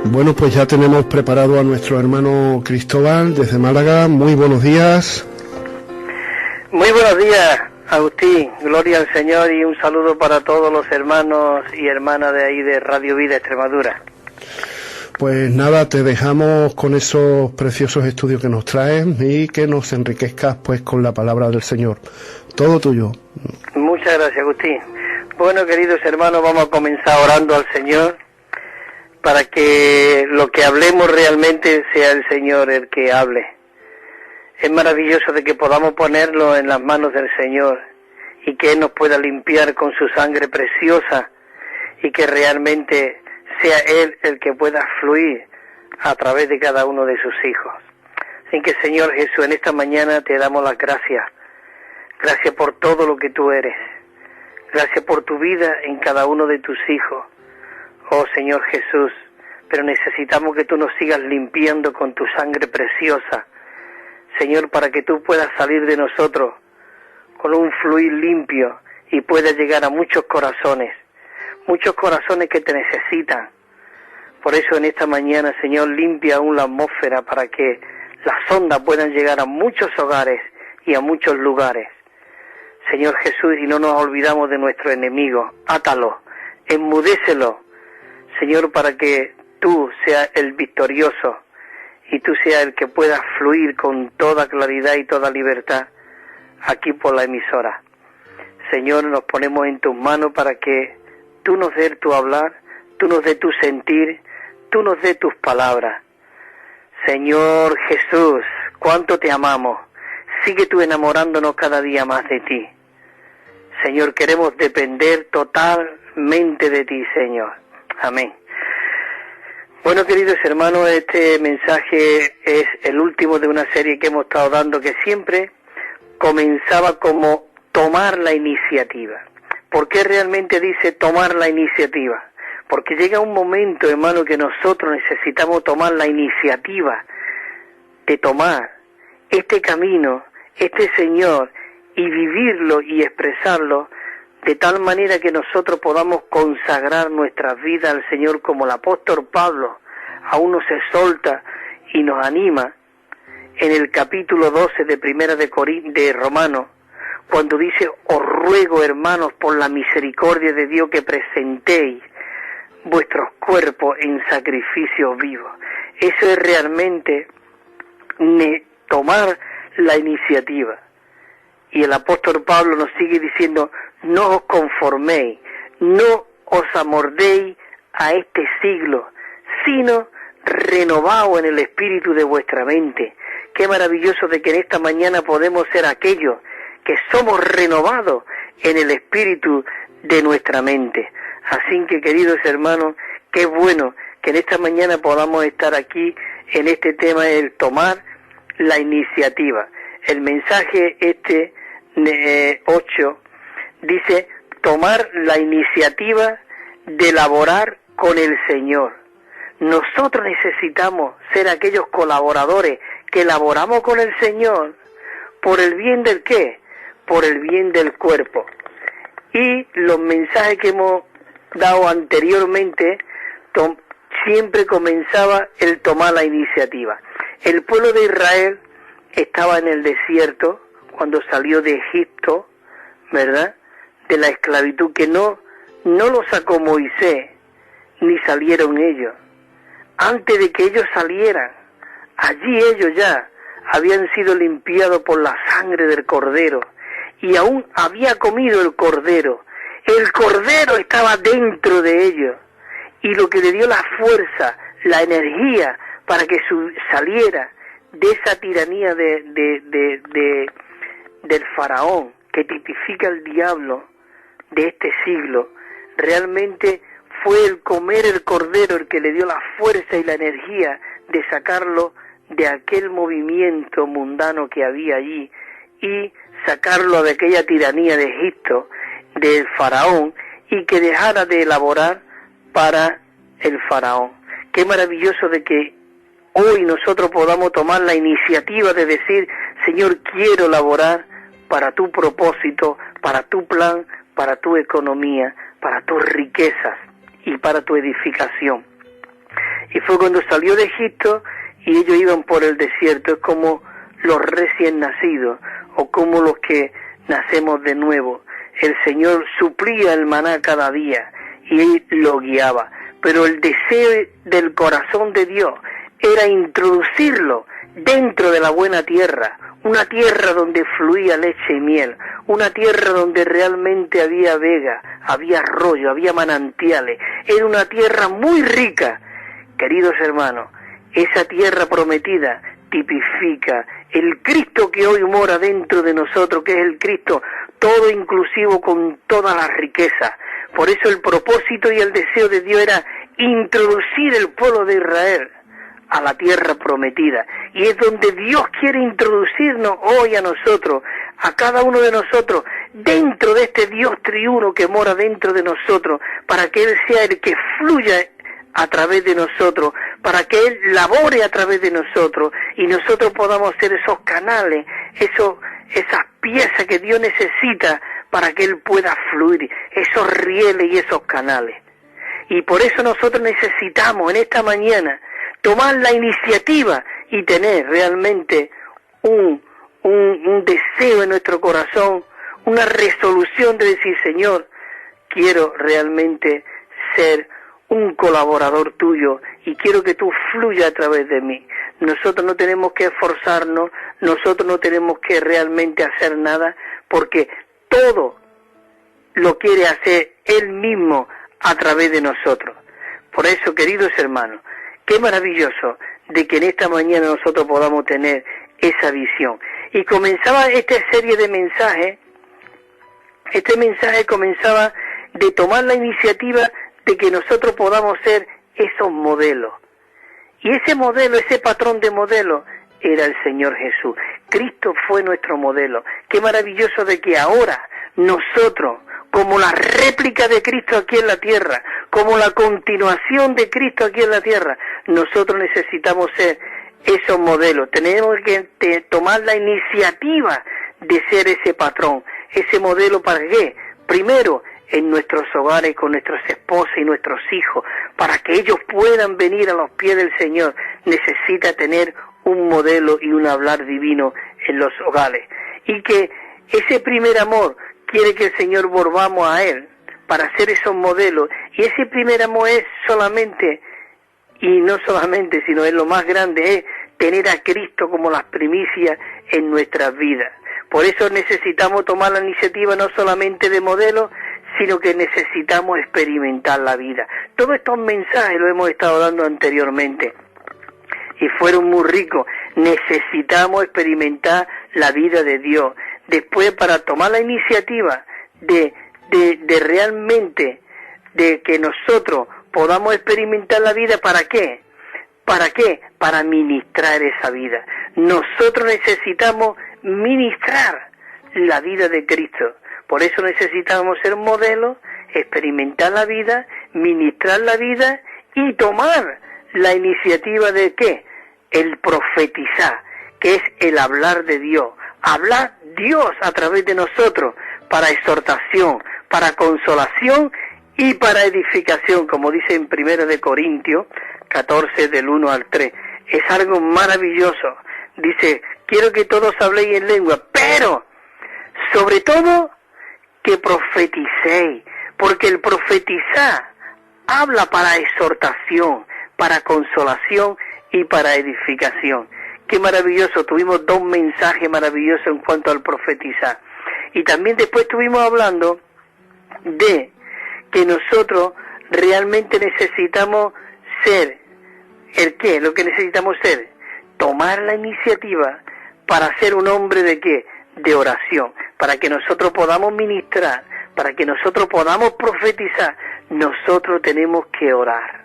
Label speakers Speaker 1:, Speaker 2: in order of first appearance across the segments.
Speaker 1: Bueno, pues ya tenemos preparado a nuestro hermano Cristóbal desde Málaga. Muy buenos días.
Speaker 2: Muy buenos días, Agustín. Gloria al Señor y un saludo para todos los hermanos y hermanas de ahí de Radio Vida Extremadura.
Speaker 1: Pues nada, te dejamos con esos preciosos estudios que nos traes y que nos enriquezcas pues con la palabra del Señor. Todo tuyo.
Speaker 2: Muchas gracias, Agustín. Bueno, queridos hermanos, vamos a comenzar orando al Señor para que lo que hablemos realmente sea el Señor el que hable. Es maravilloso de que podamos ponerlo en las manos del Señor y que Él nos pueda limpiar con su sangre preciosa y que realmente sea Él el que pueda fluir a través de cada uno de sus hijos. Así que, Señor Jesús, en esta mañana te damos las gracias. Gracias por todo lo que tú eres. Gracias por tu vida en cada uno de tus hijos. Oh Señor Jesús, pero necesitamos que tú nos sigas limpiando con tu sangre preciosa, Señor, para que tú puedas salir de nosotros con un fluir limpio y puedas llegar a muchos corazones que te necesitan. Por eso en esta mañana, Señor, limpia aún la atmósfera para que las ondas puedan llegar a muchos hogares y a muchos lugares. Señor Jesús, y no nos olvidamos de nuestro enemigo, átalo, enmudécelo, Señor, para que tú seas el victorioso y tú seas el que pueda fluir con toda claridad y toda libertad aquí por la emisora. Señor, nos ponemos en tus manos para que tú nos des tu hablar, tú nos des tu sentir, tú nos des tus palabras. Señor Jesús, cuánto te amamos. Sigue tú enamorándonos cada día más de ti. Señor, queremos depender totalmente de ti, Señor. Amén. Bueno, queridos hermanos, este mensaje es el último de una serie que hemos estado dando, que siempre comenzaba como tomar la iniciativa. ¿Por qué realmente dice tomar la iniciativa? Porque llega un momento, hermano, que nosotros necesitamos tomar la iniciativa de tomar este camino, este Señor, y vivirlo y expresarlo de tal manera que nosotros podamos consagrar nuestras vidas al Señor, como el apóstol Pablo aún nos exhorta y nos anima en el capítulo 12 de Primera de Romanos, cuando dice: os ruego, hermanos, por la misericordia de Dios, que presentéis vuestros cuerpos en sacrificio vivo. Eso es realmente tomar la iniciativa. Y el apóstol Pablo nos sigue diciendo: no os conforméis, no os amoldéis a este siglo, sino renovaos en el espíritu de vuestra mente. Qué maravilloso de que en esta mañana podemos ser aquellos que somos renovados en el espíritu de nuestra mente. Así que, queridos hermanos, qué bueno que en esta mañana podamos estar aquí en este tema, el tomar la iniciativa. El mensaje 8 dice: tomar la iniciativa de laborar con el Señor. Nosotros necesitamos ser aquellos colaboradores que laboramos con el Señor por el bien del ¿qué? Por el bien del cuerpo. Y los mensajes que hemos dado anteriormente siempre comenzaba el tomar la iniciativa. El pueblo de Israel estaba en el desierto cuando salió de Egipto, ¿verdad?, de la esclavitud, que no lo sacó Moisés, ni salieron ellos. Antes de que ellos salieran, allí ellos ya habían sido limpiados por la sangre del Cordero, y aún había comido el Cordero. El Cordero estaba dentro de ellos, y lo que le dio la fuerza, la energía, para que saliera de esa tiranía del faraón, que tipifica el diablo de este siglo, realmente fue el comer el Cordero el que le dio la fuerza y la energía de sacarlo de aquel movimiento mundano que había allí y sacarlo de aquella tiranía de Egipto, del faraón, y que dejara de elaborar para el faraón. Qué maravilloso de que hoy nosotros podamos tomar la iniciativa de decir: Señor, quiero laborar para tu propósito, para tu plan, para tu economía, para tus riquezas y para tu edificación. Y fue cuando salió de Egipto y ellos iban por el desierto. Es como los recién nacidos o como los que nacemos de nuevo. El Señor suplía el maná cada día y Él lo guiaba. Pero el deseo del corazón de Dios era introducirlo dentro de la buena tierra, una tierra donde fluía leche y miel, una tierra donde realmente había vega, había arroyo, había manantiales. Era una tierra muy rica. Queridos hermanos, esa tierra prometida tipifica el Cristo que hoy mora dentro de nosotros, que es el Cristo todo inclusivo con toda la riqueza. Por eso el propósito y el deseo de Dios era introducir el pueblo de Israel a la tierra prometida. Y es donde Dios quiere introducirnos hoy a nosotros, a cada uno de nosotros, dentro de este Dios triuno que mora dentro de nosotros, para que Él sea el que fluya a través de nosotros, para que Él labore a través de nosotros y nosotros podamos ser esos canales, esas piezas que Dios necesita para que Él pueda fluir, esos rieles y esos canales. Y por eso nosotros necesitamos en esta mañana tomar la iniciativa y tener realmente un deseo en nuestro corazón, una resolución de decir, Señor, quiero realmente ser un colaborador tuyo y quiero que tú fluyas a través de mí. Nosotros no tenemos que esforzarnos, nosotros no tenemos que realmente hacer nada, porque todo lo quiere hacer Él mismo a través de nosotros. Por eso, queridos hermanos, qué maravilloso de que en esta mañana nosotros podamos tener esa visión. Y comenzaba esta serie de mensajes, este mensaje comenzaba de tomar la iniciativa de que nosotros podamos ser esos modelos. Y ese modelo, ese patrón de modelo, era el Señor Jesús. Cristo fue nuestro modelo. Qué maravilloso de que ahora nosotros, como la réplica de Cristo aquí en la tierra, como la continuación de Cristo aquí en la tierra, nosotros necesitamos ser esos modelos. Tenemos que tomar la iniciativa de ser ese patrón, ese modelo. ¿Para qué? Primero, en nuestros hogares con nuestras esposas y nuestros hijos, para que ellos puedan venir a los pies del Señor, necesita tener un modelo y un hablar divino en los hogares. Y que ese primer amor quiere que el Señor volvamos a Él para ser esos modelos. Y ese primer amor es solamente, y no solamente, sino es lo más grande, es tener a Cristo como las primicias en nuestras vidas. Por eso necesitamos tomar la iniciativa no solamente de modelo, sino que necesitamos experimentar la vida. Todos estos mensajes los hemos estado dando anteriormente y fueron muy ricos. Necesitamos experimentar la vida de Dios. Después, para tomar la iniciativa de realmente, de que nosotros podamos experimentar la vida, ¿para qué? ¿Para qué? Para ministrar esa vida. Nosotros necesitamos ministrar la vida de Cristo. Por eso necesitamos ser modelos, experimentar la vida, ministrar la vida y tomar la iniciativa de ¿qué? El profetizar, que es el hablar de Dios. Hablar Dios a través de nosotros para exhortación, para consolación y para edificación, como dice en 1 de Corintios 14 del 1 al 3. Es algo maravilloso. Dice, quiero que todos habléis en lengua, pero sobre todo que profeticéis, porque el profetizar habla para exhortación, para consolación y para edificación. Qué maravilloso, tuvimos dos mensajes maravillosos en cuanto al profetizar. Y también después estuvimos hablando de que nosotros realmente necesitamos ser, ¿el qué? Lo que necesitamos ser, tomar la iniciativa para ser un hombre de ¿qué? De oración, para que nosotros podamos ministrar, para que nosotros podamos profetizar, nosotros tenemos que orar.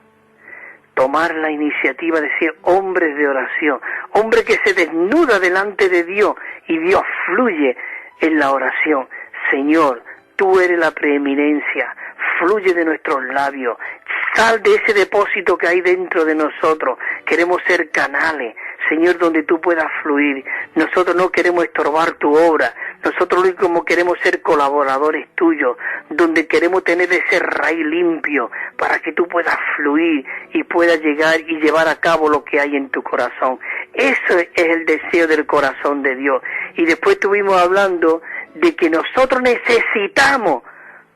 Speaker 2: Tomar la iniciativa de ser hombres de oración, hombre que se desnuda delante de Dios y Dios fluye en la oración. Señor, tú eres la preeminencia, fluye de nuestros labios, sal de ese depósito que hay dentro de nosotros. Queremos ser canales, Señor, donde tú puedas fluir. Nosotros no queremos estorbar tu obra, nosotros lo único que queremos ser colaboradores tuyos, donde queremos tener ese raíz limpio para que tú puedas fluir y puedas llegar y llevar a cabo lo que hay en tu corazón. Eso es el deseo del corazón de Dios. Y después estuvimos hablando de que nosotros necesitamos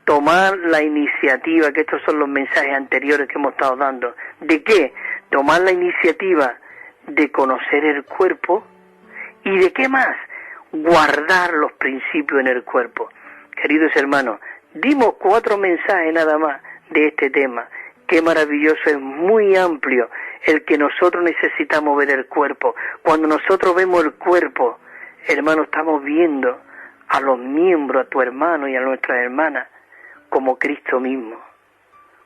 Speaker 2: tomar la iniciativa, que estos son los mensajes anteriores que hemos estado dando. ¿De qué? Tomar la iniciativa de conocer el cuerpo. ¿Y de qué más? Guardar los principios en el cuerpo. Queridos hermanos, dimos 4 mensajes nada más de este tema. Qué maravilloso, es muy amplio el que nosotros necesitamos ver el cuerpo. Cuando nosotros vemos el cuerpo, hermano, estamos viendo a los miembros, a tu hermano y a nuestras hermanas, como Cristo mismo.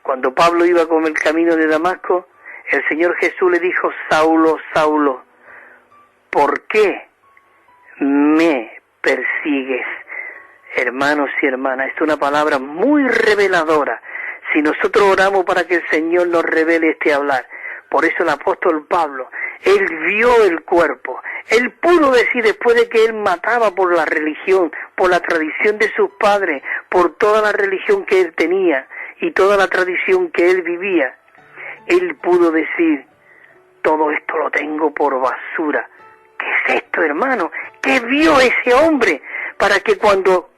Speaker 2: Cuando Pablo iba con el camino de Damasco, el Señor Jesús le dijo: Saulo, Saulo, ¿por qué me persigues? Hermanos y hermanas, es una palabra muy reveladora. Si nosotros oramos para que el Señor nos revele este hablar, por eso el apóstol Pablo, él vio el cuerpo, él pudo decir, después de que él mataba por la religión, por la tradición de sus padres, por toda la religión que él tenía y toda la tradición que él vivía, él pudo decir: todo esto lo tengo por basura. ¿Qué es esto, hermano? ¿Qué vio ese hombre? Para que cuando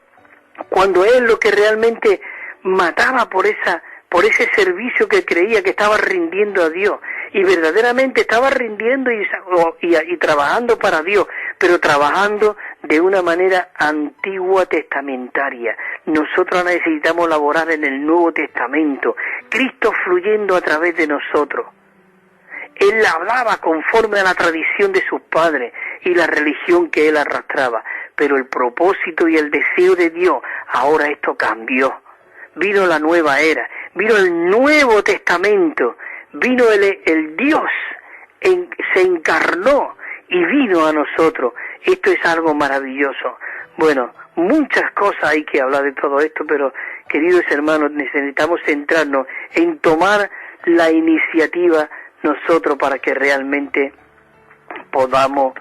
Speaker 2: él lo que realmente mataba por ese servicio que creía que estaba rindiendo a Dios, y verdaderamente estaba rindiendo y trabajando para Dios, pero trabajando de una manera antigua testamentaria. Nosotros necesitamos laborar en el Nuevo Testamento, Cristo fluyendo a través de nosotros. Él hablaba conforme a la tradición de sus padres y la religión que él arrastraba, pero el propósito y el deseo de Dios, ahora esto cambió. Vino la nueva era, vino el Nuevo Testamento, vino el Dios, se encarnó y vino a nosotros. Esto es algo maravilloso. Bueno, muchas cosas hay que hablar de todo esto, pero queridos hermanos, necesitamos centrarnos en tomar la iniciativa nosotros para que realmente podamos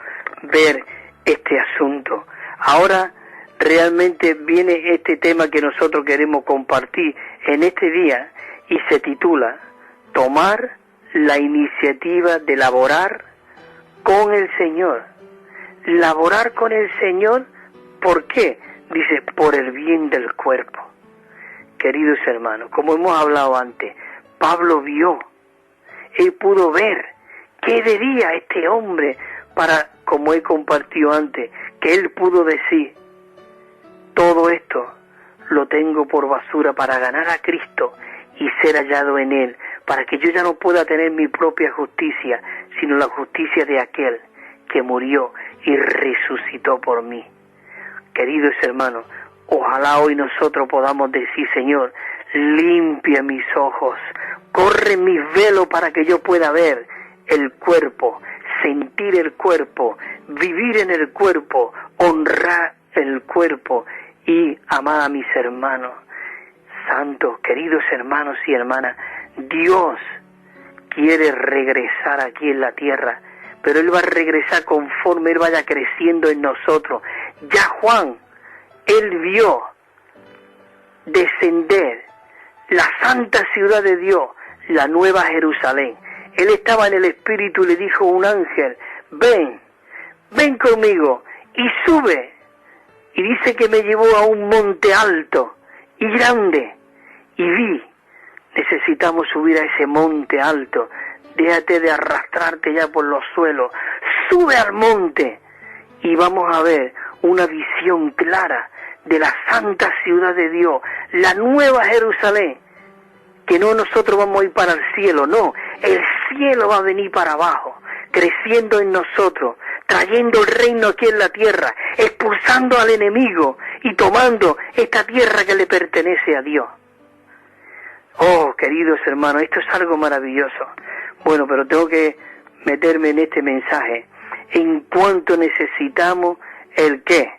Speaker 2: ver este asunto. Ahora realmente viene este tema que nosotros queremos compartir en este día y se titula: tomar la iniciativa de laborar con el Señor. Laborar con el Señor, ¿por qué? Dice, por el bien del cuerpo. Queridos hermanos, como hemos hablado antes, Pablo vio, él pudo ver qué diría este hombre para, como he compartido antes, que él pudo decir: todo esto lo tengo por basura para ganar a Cristo y ser hallado en Él, para que yo ya no pueda tener mi propia justicia, sino la justicia de aquel que murió y resucitó por mí. Queridos hermanos, ojalá hoy nosotros podamos decir: Señor, limpia mis ojos, corre mis velos para que yo pueda ver el cuerpo, sentir el cuerpo, vivir en el cuerpo, honrar el cuerpo y amar a mis hermanos. Santos, queridos hermanos y hermanas, Dios quiere regresar aquí en la tierra, pero Él va a regresar conforme Él vaya creciendo en nosotros. Ya Juan, él vio descender la santa ciudad de Dios, la nueva Jerusalén. Él estaba en el Espíritu y le dijo a un ángel: ven conmigo y sube. Y dice que me llevó a un monte alto y grande, y vi, necesitamos subir a ese monte alto, déjate de arrastrarte ya por los suelos, sube al monte y vamos a ver una visión clara de la santa ciudad de Dios, la nueva Jerusalén, que no nosotros vamos a ir para el cielo, no, el cielo va a venir para abajo, creciendo en nosotros, trayendo el reino aquí en la tierra, expulsando al enemigo y tomando esta tierra que le pertenece a Dios. Oh, queridos hermanos, esto es algo maravilloso. Bueno, pero tengo que meterme en este mensaje. En cuanto necesitamos el qué,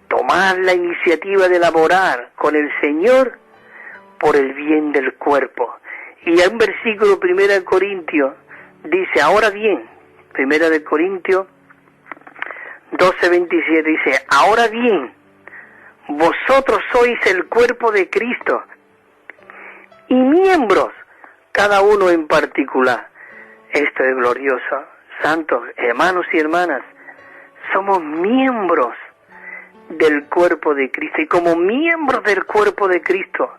Speaker 2: tomar la iniciativa de laborar con el Señor por el bien del cuerpo. Y hay un versículo 1 Corintios dice: ahora bien, Primera de Corintios 12:27 dice, ahora bien, vosotros sois el cuerpo de Cristo y miembros, cada uno en particular. Esto es glorioso. Santos, hermanos y hermanas, somos miembros del cuerpo de Cristo, y como miembros del cuerpo de Cristo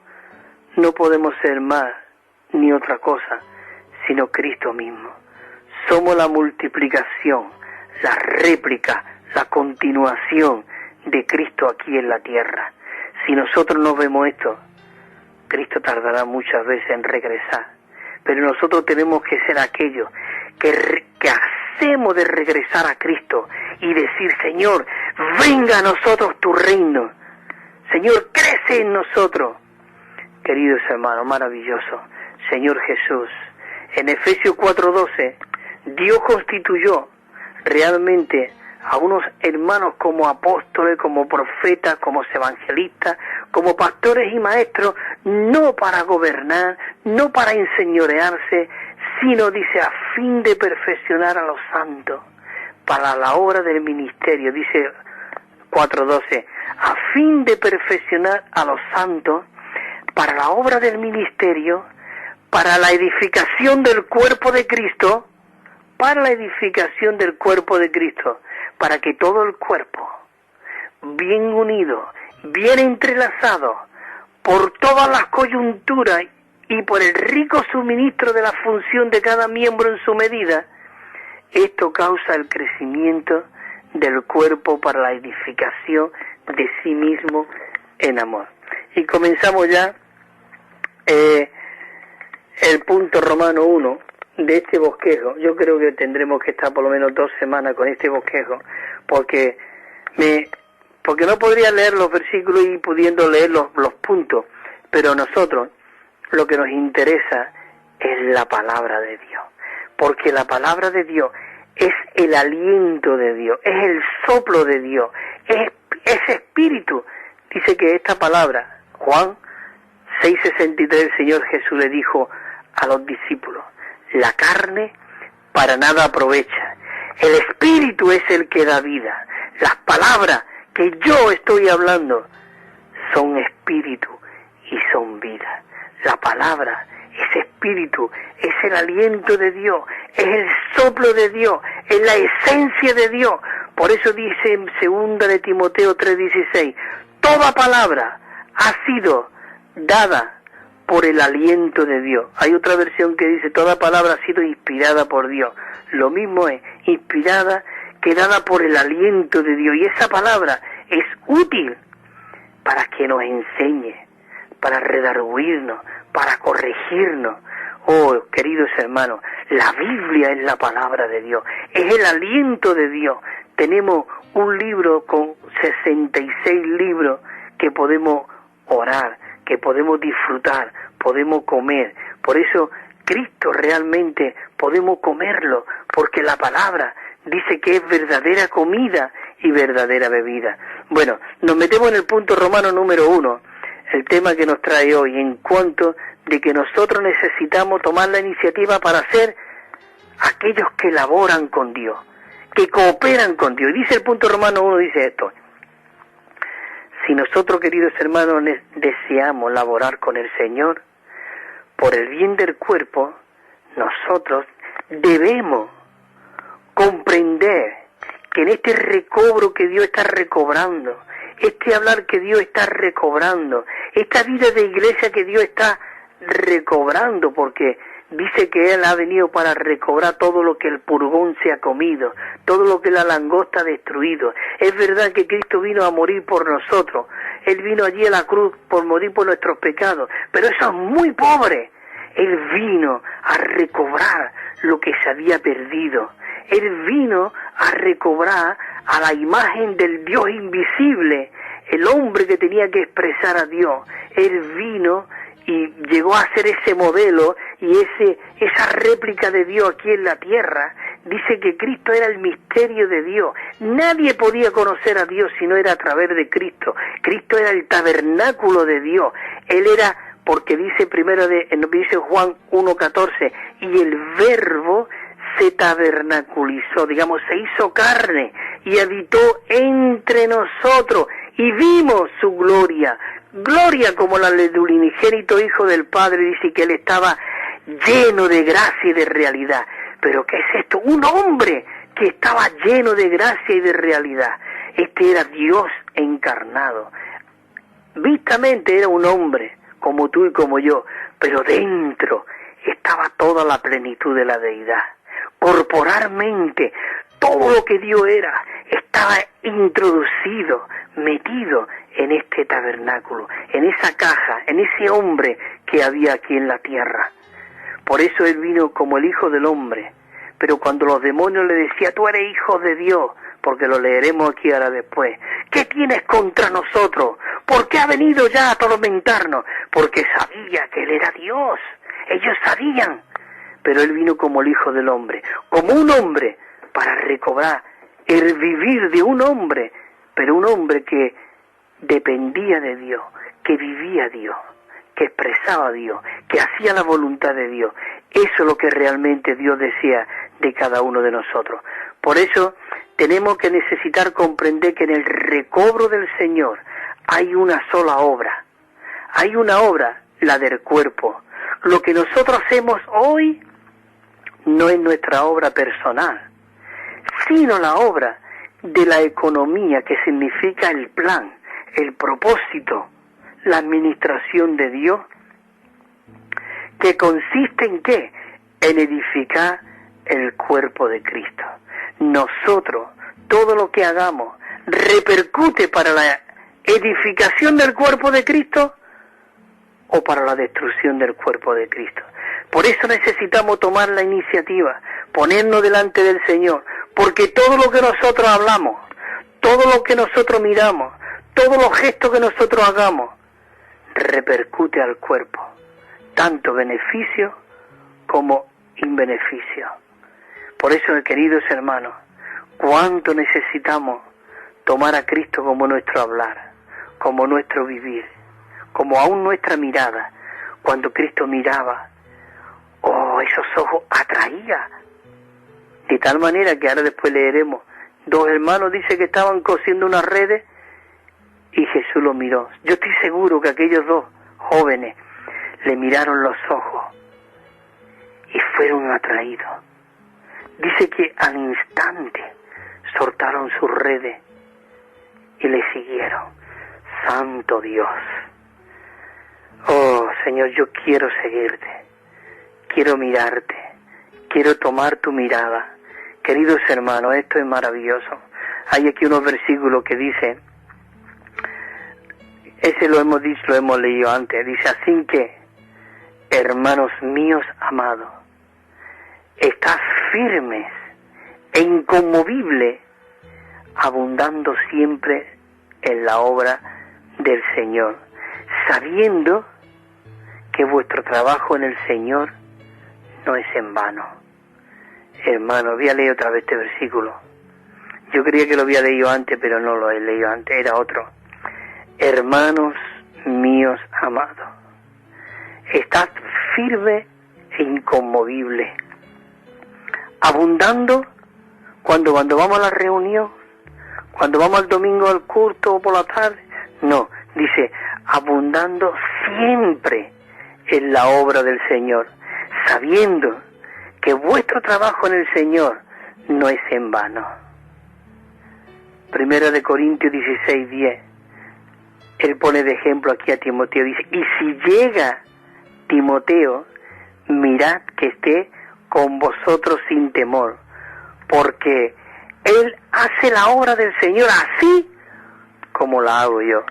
Speaker 2: no podemos ser más ni otra cosa sino Cristo mismo. Somos la multiplicación, la réplica, la continuación de Cristo aquí en la tierra. Si nosotros no vemos esto, Cristo tardará muchas veces en regresar, pero nosotros tenemos que ser aquellos que hacemos de regresar a Cristo y decir, Señor, venga a nosotros tu reino, Señor, crece en nosotros. Queridos hermanos, maravilloso, Señor Jesús, en Efesios 4:12, Dios constituyó realmente a unos hermanos como apóstoles, como profetas, como evangelistas, como pastores y maestros, no para gobernar, no para enseñorearse, sino, dice, a fin de perfeccionar a los santos, para la obra del ministerio, dice 4:12, a fin de perfeccionar a los santos, para la obra del ministerio, para la edificación del cuerpo de Cristo, para la edificación del cuerpo de Cristo, para que todo el cuerpo, bien unido, bien entrelazado, por todas las coyunturas y por el rico suministro de la función de cada miembro en su medida, esto causa el crecimiento del cuerpo para la edificación de sí mismo en amor. Y comenzamos ya el punto Romano 1 de este bosquejo. Yo creo que tendremos que estar por lo menos 2 semanas con este bosquejo, porque no podría leer los versículos y pudiendo leer los puntos, pero nosotros lo que nos interesa es la palabra de Dios, porque la palabra de Dios es el aliento de Dios, es el soplo de Dios, es espíritu. Dice que esta palabra, Juan 6:63, el Señor Jesús le dijo a los discípulos, la carne para nada aprovecha, el espíritu es el que da vida. Las palabras que yo estoy hablando son espíritu y son vida. La palabra es espíritu, es el aliento de Dios, es el soplo de Dios, es la esencia de Dios. Por eso dice en 2 de Timoteo 3:16, toda palabra ha sido dada por el aliento de Dios. Hay otra versión que dice, toda palabra ha sido inspirada por Dios. Lo mismo es, inspirada que dada por el aliento de Dios. Y esa palabra es útil para que nos enseñe, para redarguirnos, para corregirnos. Oh, queridos hermanos, la Biblia es la palabra de Dios, es el aliento de Dios. Tenemos un libro con 66 libros que podemos orar, que podemos disfrutar, podemos comer. Por eso Cristo realmente podemos comerlo, porque la palabra dice que es verdadera comida y verdadera bebida. Bueno, nos metemos en el punto Romano número 1, el tema que nos trae hoy, en cuanto de que nosotros necesitamos tomar la iniciativa para ser aquellos que laboran con Dios, que cooperan con Dios. Dice el punto Romano 1, dice esto: si nosotros, queridos hermanos, deseamos laborar con el Señor, por el bien del cuerpo, nosotros debemos comprender que en este recobro que Dios está recobrando, este hablar que Dios está recobrando, esta vida de iglesia que Dios está recobrando, porque dice que Él ha venido para recobrar todo lo que el purgón se ha comido, todo lo que la langosta ha destruido. Es verdad que Cristo vino a morir por nosotros, Él vino allí a la cruz por morir por nuestros pecados, pero eso es muy pobre. Él vino a recobrar lo que se había perdido. Él vino a recobrar a la imagen del Dios invisible, el hombre que tenía que expresar a Dios. Él vino y llegó a ser ese modelo y esa réplica de Dios aquí en la tierra. Dice que Cristo era el misterio de Dios. Nadie podía conocer a Dios si no era a través de Cristo. Cristo era el tabernáculo de Dios. Él era, porque dice dice Juan 1:14, y el Verbo se tabernaculizó, digamos, se hizo carne y habitó entre nosotros y vimos su gloria, gloria como la del unigénito Hijo del Padre. Dice que él estaba lleno de gracia y de realidad. ¿Pero qué es esto? Un hombre que estaba lleno de gracia y de realidad. Este era Dios encarnado. Vistamente era un hombre, como tú y como yo, pero dentro estaba toda la plenitud de la deidad. Corporalmente, todo lo que Dios era, estaba introducido, metido en este tabernáculo, en esa caja, en ese hombre que había aquí en la tierra. Por eso él vino como el Hijo del Hombre. Pero cuando los demonios le decían, tú eres hijo de Dios, porque lo leeremos aquí ahora después, ¿qué tienes contra nosotros? ¿Por qué ha venido ya a atormentarnos? Porque sabía que él era Dios. Ellos sabían. Pero él vino como el Hijo del Hombre, como un hombre, para recobrar el vivir de un hombre, pero un hombre que dependía de Dios, que vivía a Dios, que expresaba a Dios, que hacía la voluntad de Dios. Eso es lo que realmente Dios desea de cada uno de nosotros. Por eso tenemos que necesitar comprender que en el recobro del Señor hay una sola obra. Hay una obra, la del cuerpo. Lo que nosotros hacemos hoy no es nuestra obra personal, sino la obra de la economía, que significa el plan, el propósito, la administración de Dios, que consiste en ¿qué? En edificar el cuerpo de Cristo. Nosotros, todo lo que hagamos, repercute para la edificación del cuerpo de Cristo o para la destrucción del cuerpo de Cristo. Por eso necesitamos tomar la iniciativa, ponernos delante del Señor, porque todo lo que nosotros hablamos, todo lo que nosotros miramos, todos los gestos que nosotros hagamos, repercute al cuerpo, tanto beneficio como inbeneficio. Por eso, queridos hermanos, cuánto necesitamos tomar a Cristo como nuestro hablar, como nuestro vivir, como aún nuestra mirada. Cuando Cristo miraba, esos ojos atraía, de tal manera que ahora después leeremos, dos hermanos dice que estaban cosiendo unas redes y Jesús lo miró. Yo estoy seguro que aquellos dos jóvenes le miraron los ojos y fueron atraídos. Dice que al instante soltaron sus redes y le siguieron. Santo Dios. Oh Señor, yo quiero seguirte, quiero mirarte, quiero tomar tu mirada. Queridos hermanos, esto es maravilloso. Hay aquí unos versículos que dicen, ese lo hemos dicho, lo hemos leído antes, dice así que, hermanos míos amados, estad firmes e inconmovibles, abundando siempre en la obra del Señor, sabiendo que vuestro trabajo en el Señor no es en vano. Hermano, voy a leer otra vez este versículo. Yo creía que lo había leído antes, pero no lo he leído antes, era otro. Hermanos míos amados, estad firme e inconmovible, abundando cuando vamos a la reunión, cuando vamos al domingo al culto o por la tarde. No, dice, abundando siempre en la obra del Señor, sabiendo que vuestro trabajo en el Señor no es en vano. Primera de Corintios 16:10. Él pone de ejemplo aquí a Timoteo, dice, y si llega Timoteo, mirad que esté con vosotros sin temor, porque él hace la obra del Señor así como la hago yo.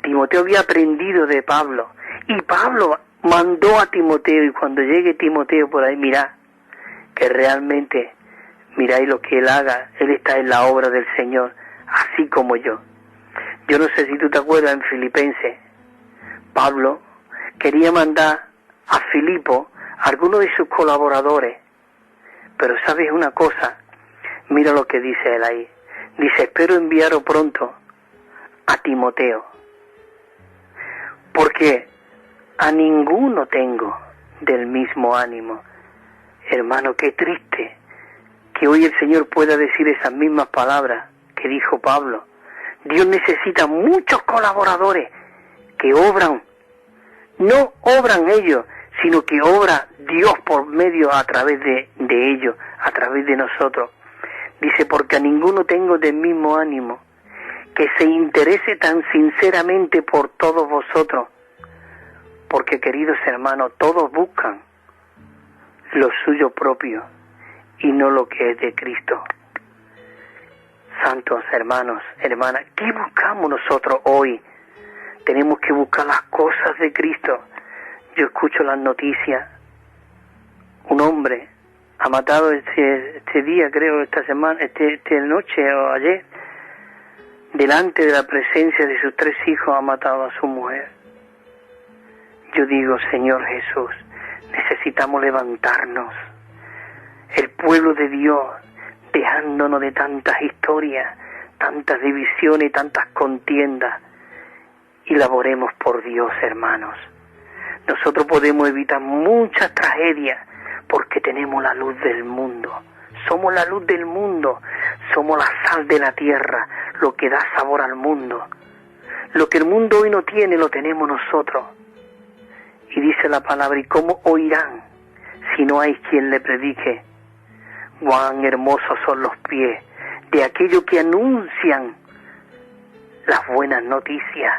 Speaker 2: Timoteo había aprendido de Pablo, y Pablo mandó a Timoteo, y cuando llegue Timoteo por ahí, mirad, que realmente, miráis lo que él haga, él está en la obra del Señor, así como yo. Yo no sé si tú te acuerdas, en Filipenses, Pablo quería mandar a Filipo a alguno de sus colaboradores, pero ¿sabes una cosa? Mira lo que dice él ahí. Dice, espero enviaros pronto a Timoteo, porque a ninguno tengo del mismo ánimo. Hermano, qué triste que hoy el Señor pueda decir esas mismas palabras que dijo Pablo. Dios necesita muchos colaboradores que obran. No obran ellos, sino que obra Dios por medio a través de ellos, a través de nosotros. Dice, porque a ninguno tengo del mismo ánimo, que se interese tan sinceramente por todos vosotros. Porque, queridos hermanos, todos buscan lo suyo propio y no lo que es de Cristo. Santos hermanos, hermanas, ¿qué buscamos nosotros hoy? Tenemos que buscar las cosas de Cristo. Yo escucho las noticias. Un hombre ha matado este día, creo, esta semana, esta noche o ayer, delante de la presencia de sus 3 hijos, ha matado a su mujer. Yo digo, Señor Jesús, necesitamos levantarnos. El pueblo de Dios, dejándonos de tantas historias, tantas divisiones y tantas contiendas, y laboremos por Dios, hermanos. Nosotros podemos evitar muchas tragedias porque tenemos la luz del mundo. Somos la luz del mundo, somos la sal de la tierra, lo que da sabor al mundo. Lo que el mundo hoy no tiene, lo tenemos nosotros. Y dice la palabra, ¿y cómo oirán si no hay quien le predique? Cuán hermosos son los pies de aquellos que anuncian las buenas noticias.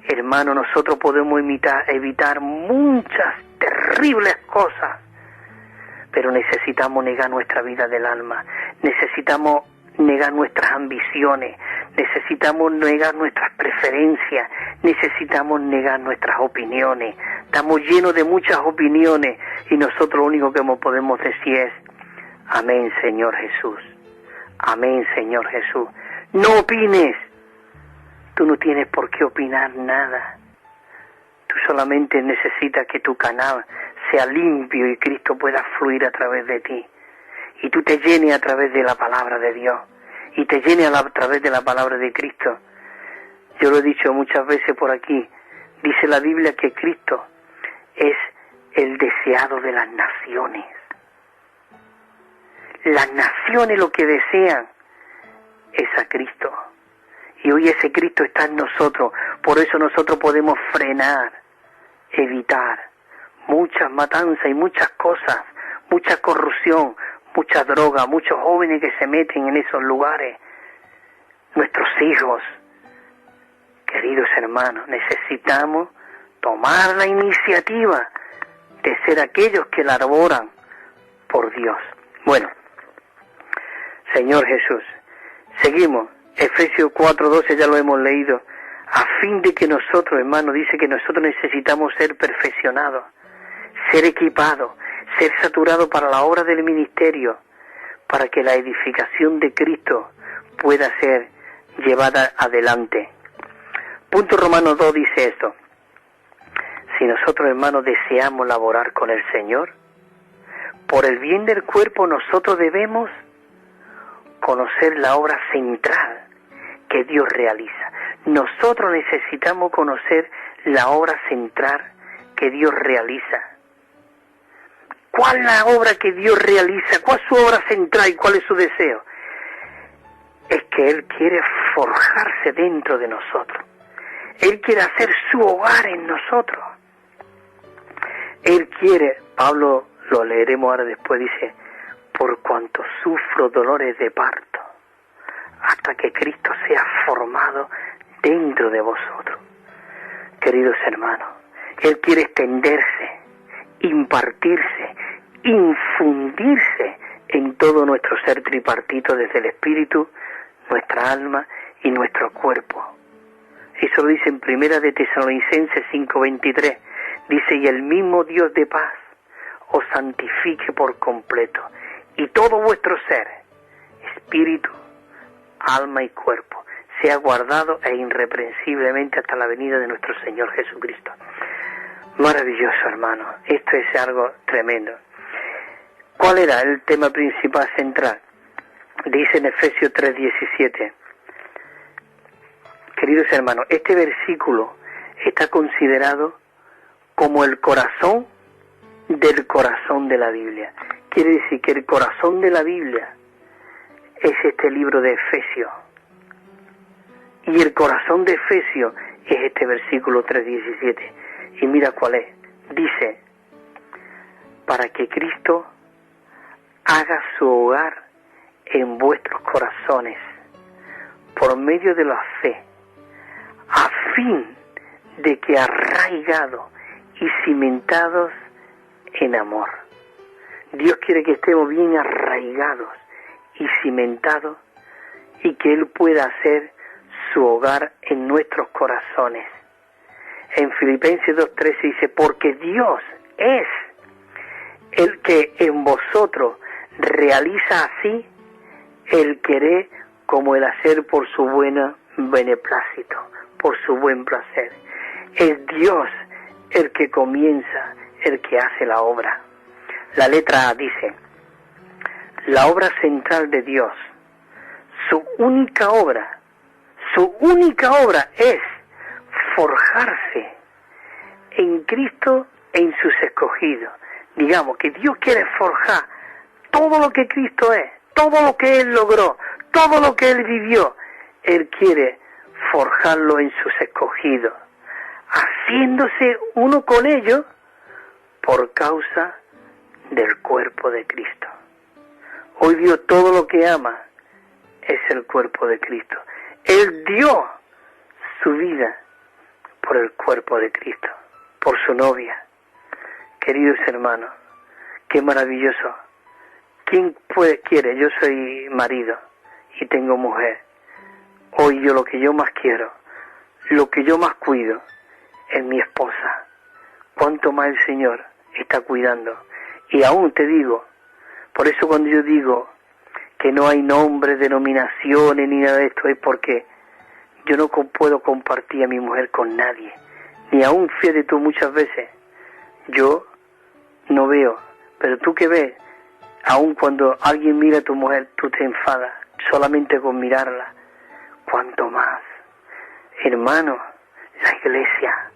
Speaker 2: Hermano, nosotros podemos evitar muchas terribles cosas, pero necesitamos negar nuestra vida del alma, necesitamos negar nuestras ambiciones, necesitamos negar nuestras preferencias, necesitamos negar nuestras opiniones. Estamos llenos de muchas opiniones y nosotros lo único que podemos decir es: amén, Señor Jesús. Amén, Señor Jesús. No opines. Tú no tienes por qué opinar nada. Tú solamente necesitas que tu canal sea limpio y Cristo pueda fluir a través de ti. Y tú te llenes a través de la palabra de Dios. Y te llenes a través de la palabra de Cristo. Yo lo he dicho muchas veces por aquí. Dice la Biblia que Cristo es el deseado de las naciones. Las naciones lo que desean es a Cristo. Y hoy ese Cristo está en nosotros. Por eso nosotros podemos frenar, evitar muchas matanzas y muchas cosas, mucha corrupción, mucha droga, muchos jóvenes que se meten en esos lugares. Nuestros hijos, queridos hermanos, necesitamos tomar la iniciativa de ser aquellos que laboran por Dios. Bueno, Señor Jesús, seguimos. Efesios 4:12 ya lo hemos leído. A fin de que nosotros, hermanos, dice que nosotros necesitamos ser perfeccionados, ser equipados, ser saturados para la obra del ministerio, para que la edificación de Cristo pueda ser llevada adelante. Punto Romanos 2 dice esto: si nosotros, hermanos, deseamos laborar con el Señor, por el bien del cuerpo nosotros debemos conocer la obra central que Dios realiza. Nosotros necesitamos conocer la obra central que Dios realiza. ¿Cuál es la obra que Dios realiza? ¿Cuál es su obra central y cuál es su deseo? Es que Él quiere forjarse dentro de nosotros. Él quiere hacer su hogar en nosotros. Él quiere, Pablo lo leeremos ahora después, dice: por cuanto sufro dolores de parto, hasta que Cristo sea formado dentro de vosotros. Queridos hermanos, Él quiere extenderse, impartirse, infundirse en todo nuestro ser tripartito, desde el espíritu, nuestra alma y nuestro cuerpo. Eso lo dice en Primera de Tesalonicenses 5:23. Dice: y el mismo Dios de paz os santifique por completo, y todo vuestro ser, espíritu, alma y cuerpo, sea guardado e irreprensiblemente hasta la venida de nuestro Señor Jesucristo. Maravilloso, hermano. Esto es algo tremendo. ¿Cuál era el tema principal central? Dice en Efesios 3:17. Queridos hermanos, este versículo está considerado como el corazón del corazón de la Biblia. Quiere decir que el corazón de la Biblia es este libro de Efesios. Y el corazón de Efesios es este versículo 3:17. Y mira cuál es. Dice, para que Cristo haga su hogar en vuestros corazones por medio de la fe, a fin de que arraigados y cimentados en amor. Dios quiere que estemos bien arraigados y cimentados y que Él pueda hacer su hogar en nuestros corazones. En Filipenses 2:13 dice, porque Dios es el que en vosotros realiza así el querer como el hacer por su buena beneplácito, por su buen placer. Es Dios el que comienza, el que hace la obra. La letra A dice, la obra central de Dios, su única obra es forjarse en Cristo en sus escogidos. Digamos que Dios quiere forjar todo lo que Cristo es, todo lo que Él logró, todo lo que Él vivió. Él quiere forjarlo en sus escogidos, haciéndose uno con ellos por causa del cuerpo de Cristo. Hoy Dios todo lo que ama es el cuerpo de Cristo. Él dio su vida por el cuerpo de Cristo, por su novia. Queridos hermanos, qué maravilloso. ¿Quién quiere? Yo soy marido y tengo mujer. Hoy lo que yo más quiero, lo que yo más cuido es mi esposa. Cuánto más el Señor está cuidando. Y aún te digo, por eso cuando yo digo que no hay nombres, denominaciones ni nada de esto, es porque yo no puedo compartir a mi mujer con nadie. Ni aún, fíjate tú, muchas veces yo no veo, pero tú que ves, aun cuando alguien mira a tu mujer, tú te enfadas solamente con mirarla. ¿Cuánto más? Hermano, la iglesia,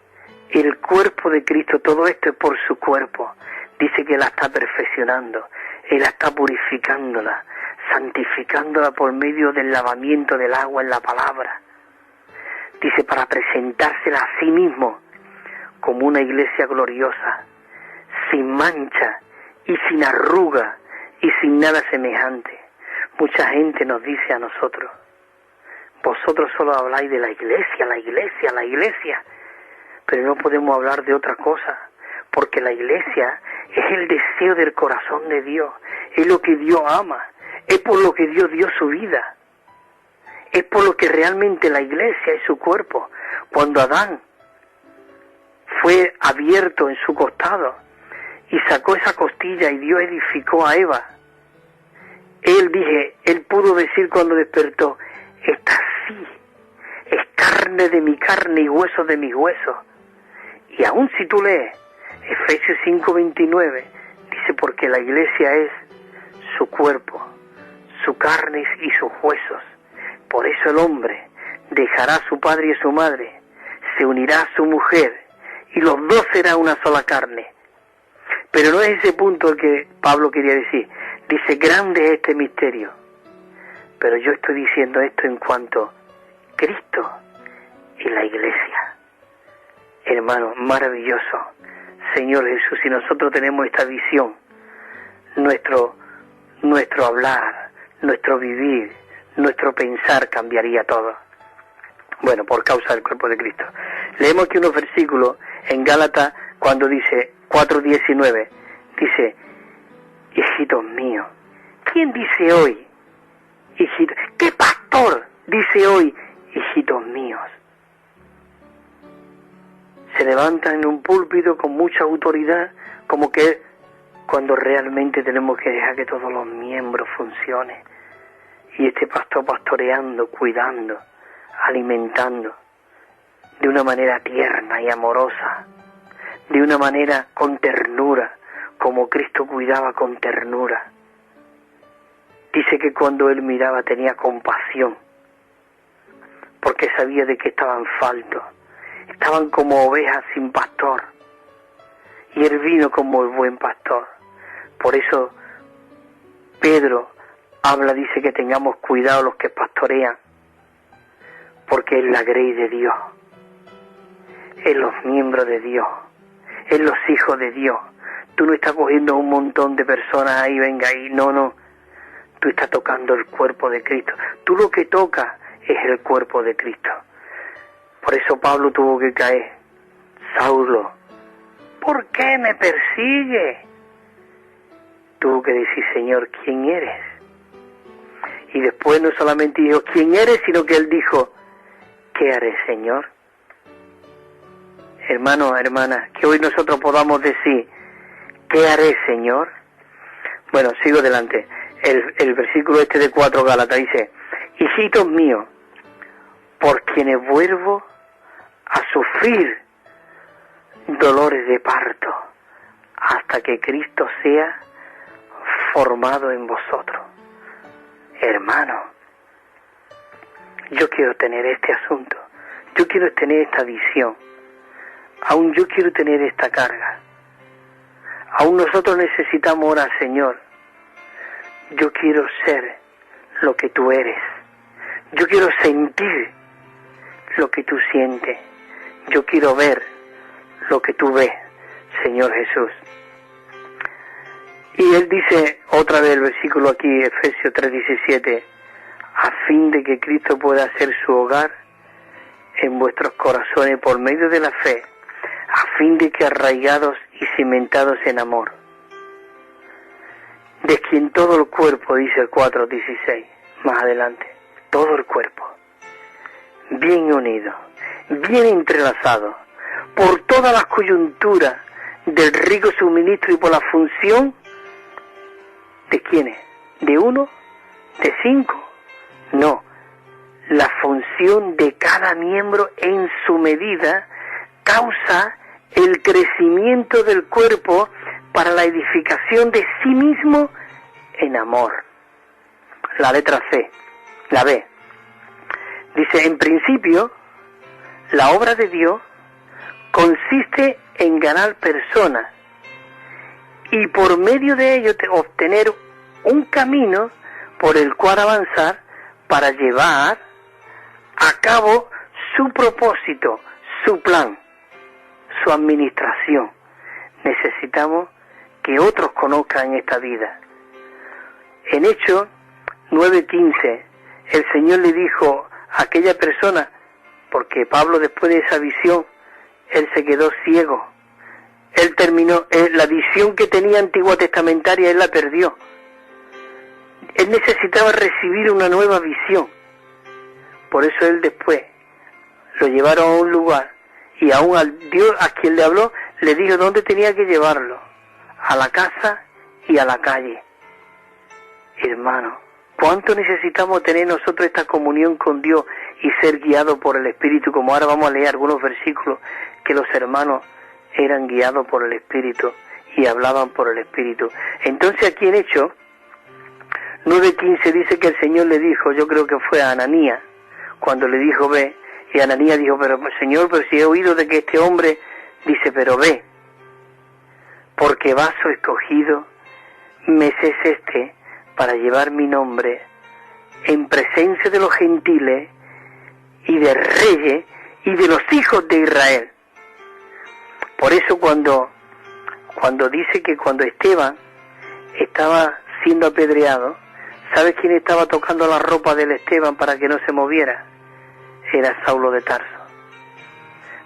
Speaker 2: el cuerpo de Cristo, todo esto es por su cuerpo. Dice que la está perfeccionando, Él está purificándola, santificándola por medio del lavamiento del agua en la palabra. Dice, para presentársela a sí mismo como una iglesia gloriosa, sin mancha y sin arruga y sin nada semejante. Mucha gente nos dice a nosotros, vosotros solo habláis de la iglesia, la iglesia, la iglesia, pero no podemos hablar de otra cosa, porque la iglesia es el deseo del corazón de Dios, es lo que Dios ama, es por lo que Dios dio su vida, es por lo que realmente la iglesia es su cuerpo. Cuando Adán fue abierto en su costado y sacó esa costilla y Dios edificó a Eva, él pudo decir cuando despertó, esta sí, es carne de mi carne y hueso de mis huesos. Y aún si tú lees Efesios 5:29, dice, porque la iglesia es su cuerpo, su carne y sus huesos. Por eso el hombre dejará a su padre y a su madre, se unirá a su mujer, y los dos serán una sola carne. Pero no es ese punto que Pablo quería decir. Dice, grande es este misterio. Pero yo estoy diciendo esto en cuanto a Cristo y la iglesia. Hermano, maravilloso. Señor Jesús, si nosotros tenemos esta visión, nuestro hablar, nuestro vivir, nuestro pensar cambiaría todo. Bueno, por causa del cuerpo de Cristo. Leemos aquí unos versículos en Gálatas cuando dice 4:19, dice, hijitos míos. ¿Quién dice hoy, hijitos? ¿Qué pastor dice hoy, hijitos míos? Se levantan en un púlpito con mucha autoridad, como que cuando realmente tenemos que dejar que todos los miembros funcionen. Y este pastor pastoreando, cuidando, alimentando, de una manera tierna y amorosa, de una manera con ternura, como Cristo cuidaba con ternura. Dice que cuando Él miraba tenía compasión, porque sabía de que estaban faltos, estaban como ovejas sin pastor. y Él vino como el buen pastor. Por eso Pedro habla, dice que tengamos cuidado los que pastorean, porque es la grey de Dios, es los miembros de Dios, es los hijos de Dios. Tú no estás cogiendo un montón de personas ahí, venga ahí, no. Tú estás tocando el cuerpo de Cristo. Tú lo que tocas es el cuerpo de Cristo. Por eso Pablo tuvo que caer. Saulo, ¿por qué me persigue? Tuvo que decir, Señor, ¿quién eres? Y después no solamente dijo, ¿quién eres? Sino que él dijo, ¿qué haré, Señor? Hermanos, hermanas, que hoy nosotros podamos decir, ¿qué haré, Señor? Bueno, sigo adelante. El versículo de 4 Gálatas dice, hijitos míos, por quienes vuelvo a sufrir dolores de parto, hasta que Cristo sea formado en vosotros. Hermano, yo quiero tener este asunto, yo quiero tener esta visión, aún yo quiero tener esta carga, aún nosotros necesitamos orar, Señor, yo quiero ser lo que tú eres, yo quiero sentir lo que tú sientes, yo quiero ver lo que tú ves, Señor Jesús. Y él dice otra vez el versículo aquí, Efesios 3:17, a fin de que Cristo pueda hacer su hogar en vuestros corazones por medio de la fe, a fin de que arraigados y cimentados en amor, de quien todo el cuerpo, dice el 4:16, más adelante, todo el cuerpo, bien unido, bien entrelazado, por todas las coyunturas del rico suministro y por la función, ¿de quiénes? ¿De uno? ¿De 5? No, la función de cada miembro en su medida causa el crecimiento del cuerpo para la edificación de sí mismo en amor. La letra C, la B. Dice, en principio, la obra de Dios consiste en ganar personas y por medio de ello obtener un camino por el cual avanzar para llevar a cabo su propósito, su plan, su administración. Necesitamos que otros conozcan esta vida. En Hechos 9:15, el Señor le dijo a aquella persona, porque Pablo después de esa visión, él se quedó ciego. Él terminó, la visión que tenía antigua testamentaria, él la perdió. Él necesitaba recibir una nueva visión. Por eso él después lo llevaron a un lugar y aún al Dios a quien le habló, le dijo dónde tenía que llevarlo, a la casa y a la calle. Hermano, ¿cuánto necesitamos tener nosotros esta comunión con Dios y ser guiados por el Espíritu? Como ahora vamos a leer algunos versículos que los hermanos eran guiados por el Espíritu y hablaban por el Espíritu. Entonces aquí en Hechos 9:15 dice que el Señor le dijo, yo creo que fue a Ananías, cuando le dijo ve, y Ananías dijo, pero Señor, pero si he oído de que este hombre, dice, pero ve, porque vaso escogido me es este para llevar mi nombre en presencia de los gentiles y de reyes y de los hijos de Israel. Por eso cuando dice que cuando Esteban estaba siendo apedreado, ¿sabes quién estaba tocando la ropa del Esteban para que no se moviera? Era Saulo de Tarso.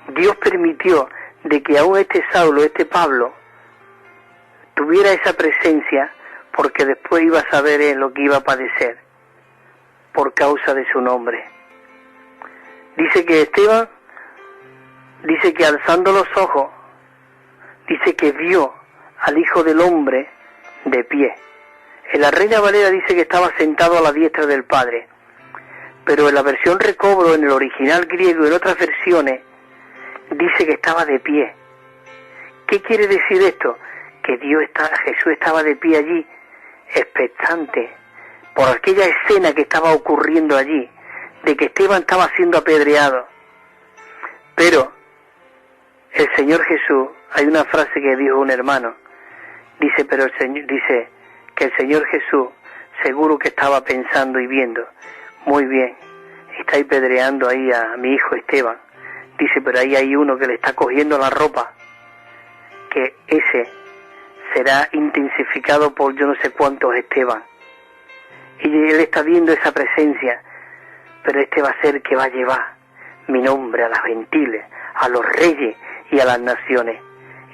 Speaker 2: Dios permitió de que aún este Saulo, este Pablo, tuviera esa presencia, porque después iba a saber él lo que iba a padecer por causa de su nombre. Dice que Esteban, dice que alzando los ojos, dice que vio al Hijo del Hombre de pie. En la Reina Valera dice que estaba sentado a la diestra del Padre, pero en la versión recobro, en el original griego y en otras versiones, dice que estaba de pie. ¿Qué quiere decir esto? Que Jesús estaba de pie allí, expectante, por aquella escena que estaba ocurriendo allí, de que Esteban estaba siendo apedreado. Pero el Señor Jesús, hay una frase que dijo un hermano, dice, pero el Señor, dice que el Señor Jesús seguro que estaba pensando y viendo, muy bien, estáis pedreando ahí a mi hijo Esteban, dice, pero ahí hay uno que le está cogiendo la ropa, que ese será intensificado por yo no sé cuántos Esteban, y él está viendo esa presencia, pero este va a ser que va a llevar mi nombre a las gentiles, a los reyes y a las naciones.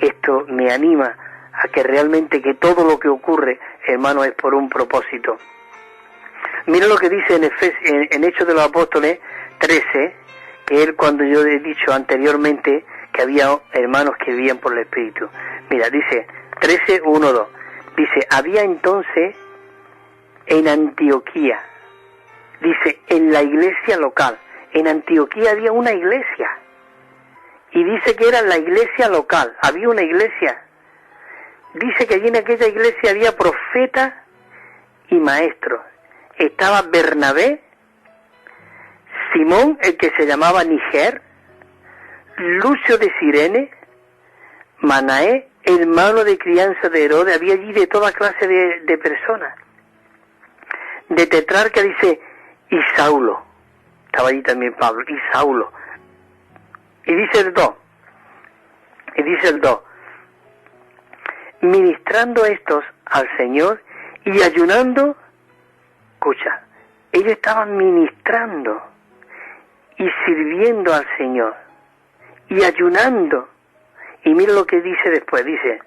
Speaker 2: Esto me anima a que realmente que todo lo que ocurre, hermano, es por un propósito. Mira lo que dice en Hechos de los Apóstoles 13, que él, cuando yo he dicho anteriormente que había hermanos que vivían por el Espíritu. Mira, dice 13, 1, 2. Dice, había entonces en Antioquía, dice, en la iglesia local, en Antioquía había una iglesia, y dice que era la iglesia local, había una iglesia, dice que allí en aquella iglesia había profetas y maestros, estaba Bernabé, Simón, el que se llamaba Niger, Lucio de Cirene, Manaé, hermano de crianza de Herodes, había allí de toda clase de personas. De Tetrarca dice, y Saulo, estaba allí también Pablo, y Saulo. Y dice el 2, ministrando estos al Señor y ayunando, escucha, ellos estaban ministrando y sirviendo al Señor y ayunando. Y mira lo que dice después, dice,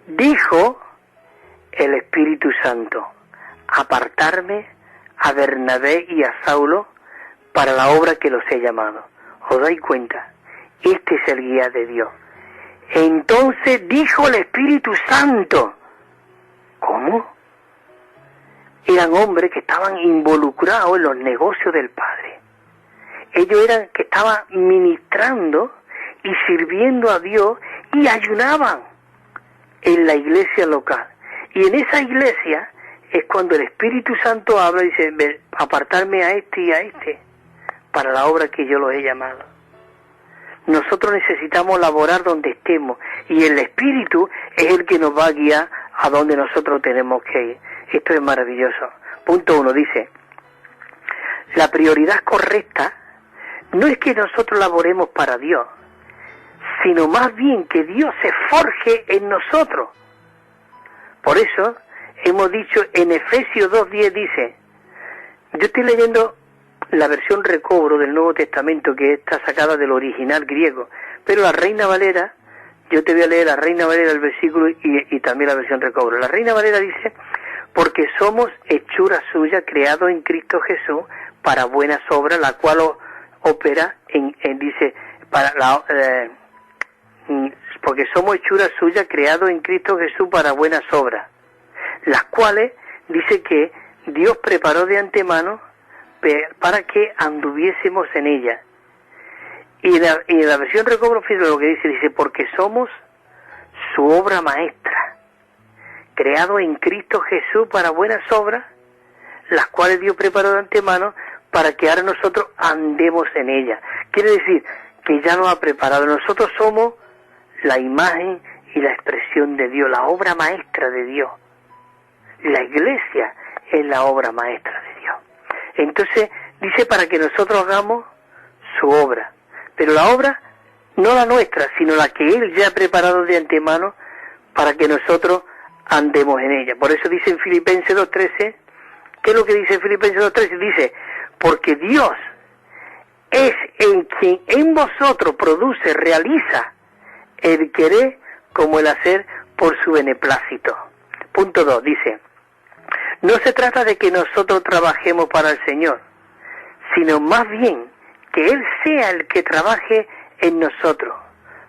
Speaker 2: dijo el Espíritu Santo, apartarme a Bernabé y a Saulo para la obra que los he llamado. ¿Os dais cuenta? Este es el guía de Dios. Entonces dijo el Espíritu Santo. ¿Cómo? Eran hombres que estaban involucrados en los negocios del Padre. Ellos eran que estaban ministrando y sirviendo a Dios y ayunaban en la iglesia local. Y en esa iglesia es cuando el Espíritu Santo habla y dice, apartarme a este y a este para la obra que yo los he llamado. Nosotros necesitamos laborar donde estemos y el Espíritu es el que nos va a guiar a donde nosotros tenemos que ir. Esto es maravilloso. Punto 1 dice, la prioridad correcta no es que nosotros laboremos para Dios, sino más bien que Dios se forje en nosotros. Por eso hemos dicho en Efesios 2:10 dice, yo estoy leyendo la versión recobro del Nuevo Testamento que está sacada del original griego, pero la Reina Valera, yo te voy a leer la Reina Valera el versículo y también la versión recobro. La Reina Valera dice, porque somos hechura suya, creados en Cristo Jesús para buenas obras, la cual opera dice, porque somos hechura suya, creados en Cristo Jesús para buenas obras, las cuales dice que Dios preparó de antemano para que anduviésemos en ella. Y en la versión recobro, fíjate lo que dice, porque somos su obra maestra, creado en Cristo Jesús para buenas obras, las cuales Dios preparó de antemano para que ahora nosotros andemos en ella. Quiere decir que ya nos ha preparado. Nosotros somos la imagen y la expresión de Dios, la obra maestra de Dios. La iglesia es la obra maestra de Dios. Entonces dice para que nosotros hagamos su obra, pero la obra no la nuestra, sino la que Él ya ha preparado de antemano para que nosotros andemos en ella. Por eso dice en Filipenses 2:13, ¿qué es lo que dice en Filipenses 2:13? Dice, porque Dios es en quien en vosotros produce, realiza el querer como el hacer por su beneplácito. Punto 2, dice, no se trata de que nosotros trabajemos para el Señor, sino más bien que Él sea el que trabaje en nosotros.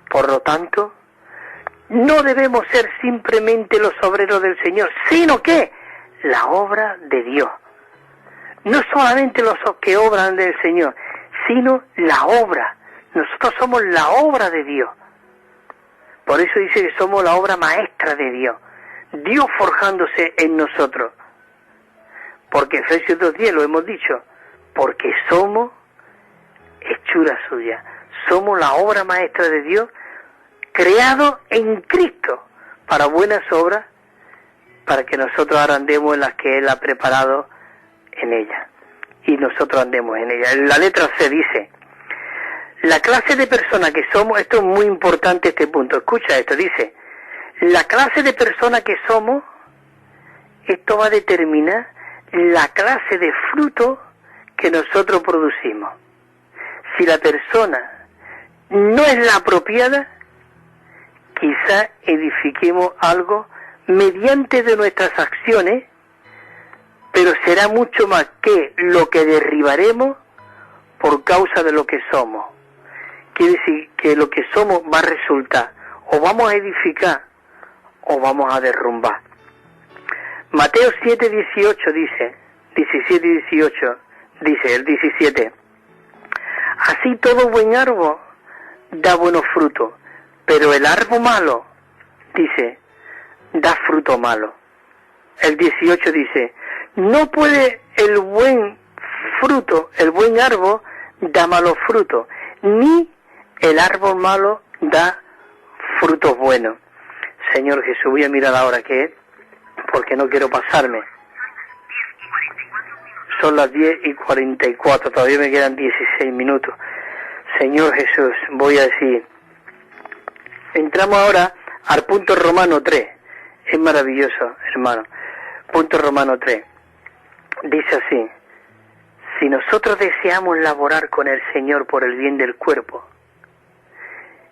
Speaker 2: Por lo tanto, no debemos ser simplemente los obreros del Señor, sino que la obra de Dios. No solamente los que obran del Señor, sino la obra. Nosotros somos la obra de Dios. Por eso dice que somos la obra maestra de Dios. Dios forjándose en nosotros. Porque Efesios 2:10 lo hemos dicho, porque somos hechura suya, Somos la obra maestra de Dios, creado en Cristo para buenas obras, para que nosotros ahora andemos en las que Él ha preparado en ella, y nosotros andemos en ella. En la letra C dice, la clase de persona que somos, esto es muy importante este punto, escucha esto, dice, la clase de persona que somos, esto va a determinar la clase de fruto que nosotros producimos. Si la persona no es la apropiada, quizá edifiquemos algo mediante de nuestras acciones, pero será mucho más que lo que derribaremos por causa de lo que somos. Quiere decir que lo que somos va a resultar, o vamos a edificar, o vamos a derrumbar. Mateo 7:18 dice, 17 y 18, dice el 17, así todo buen árbol da buenos frutos, pero el árbol malo, dice, da fruto malo. El 18 dice, no puede el buen fruto, el buen árbol da malos frutos, ni el árbol malo da frutos buenos. Señor Jesús, voy a mirar ahora qué es, porque no quiero pasarme. Son las 10:44, todavía me quedan 16 minutos. Señor Jesús, voy a decir, entramos ahora al punto Romano 3. Es maravilloso, hermano. Punto Romano 3. Dice así, si nosotros deseamos laborar con el Señor por el bien del cuerpo,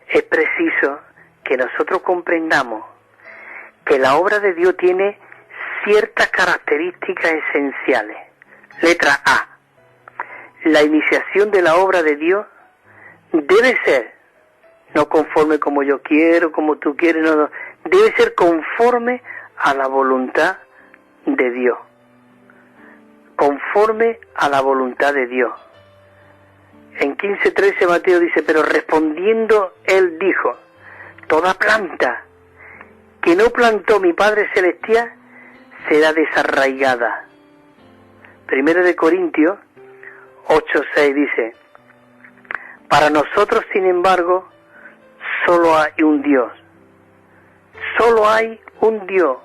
Speaker 2: es preciso que nosotros comprendamos que la obra de Dios tiene ciertas características esenciales. Letra A. La iniciación de la obra de Dios debe ser, no conforme como yo quiero, como tú quieres, no, debe ser conforme a la voluntad de Dios. Conforme a la voluntad de Dios. En 15:13 Mateo dice, pero respondiendo él dijo, toda planta que no plantó mi Padre Celestial será desarraigada. Primero de Corintios 8:6 dice, para nosotros, sin embargo, solo hay un Dios. Solo hay un Dios,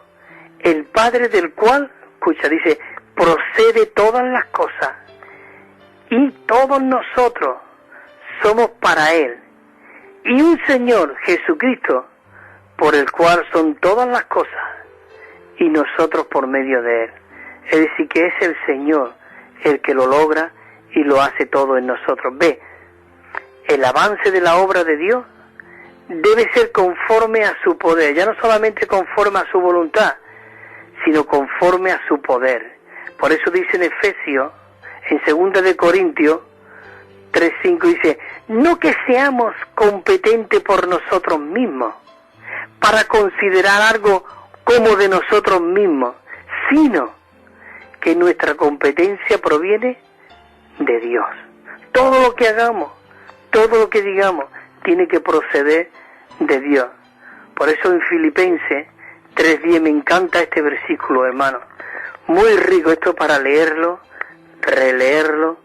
Speaker 2: el Padre del cual, escucha, dice, procede todas las cosas, y todos nosotros somos para Él, y un Señor, Jesucristo, por el cual son todas las cosas, y nosotros por medio de Él. Es decir, que es el Señor el que lo logra y lo hace todo en nosotros. Ve, el avance de la obra de Dios debe ser conforme a su poder, ya no solamente conforme a su voluntad, sino conforme a su poder. Por eso dice en Efesios, en 2 de Corintios 3:5, dice, no que seamos competentes por nosotros mismos, para considerar algo como de nosotros mismos, sino que nuestra competencia proviene de Dios. Todo lo que hagamos, todo lo que digamos, tiene que proceder de Dios. Por eso en Filipenses 3:10 me encanta este versículo, hermano. Muy rico esto para leerlo, releerlo,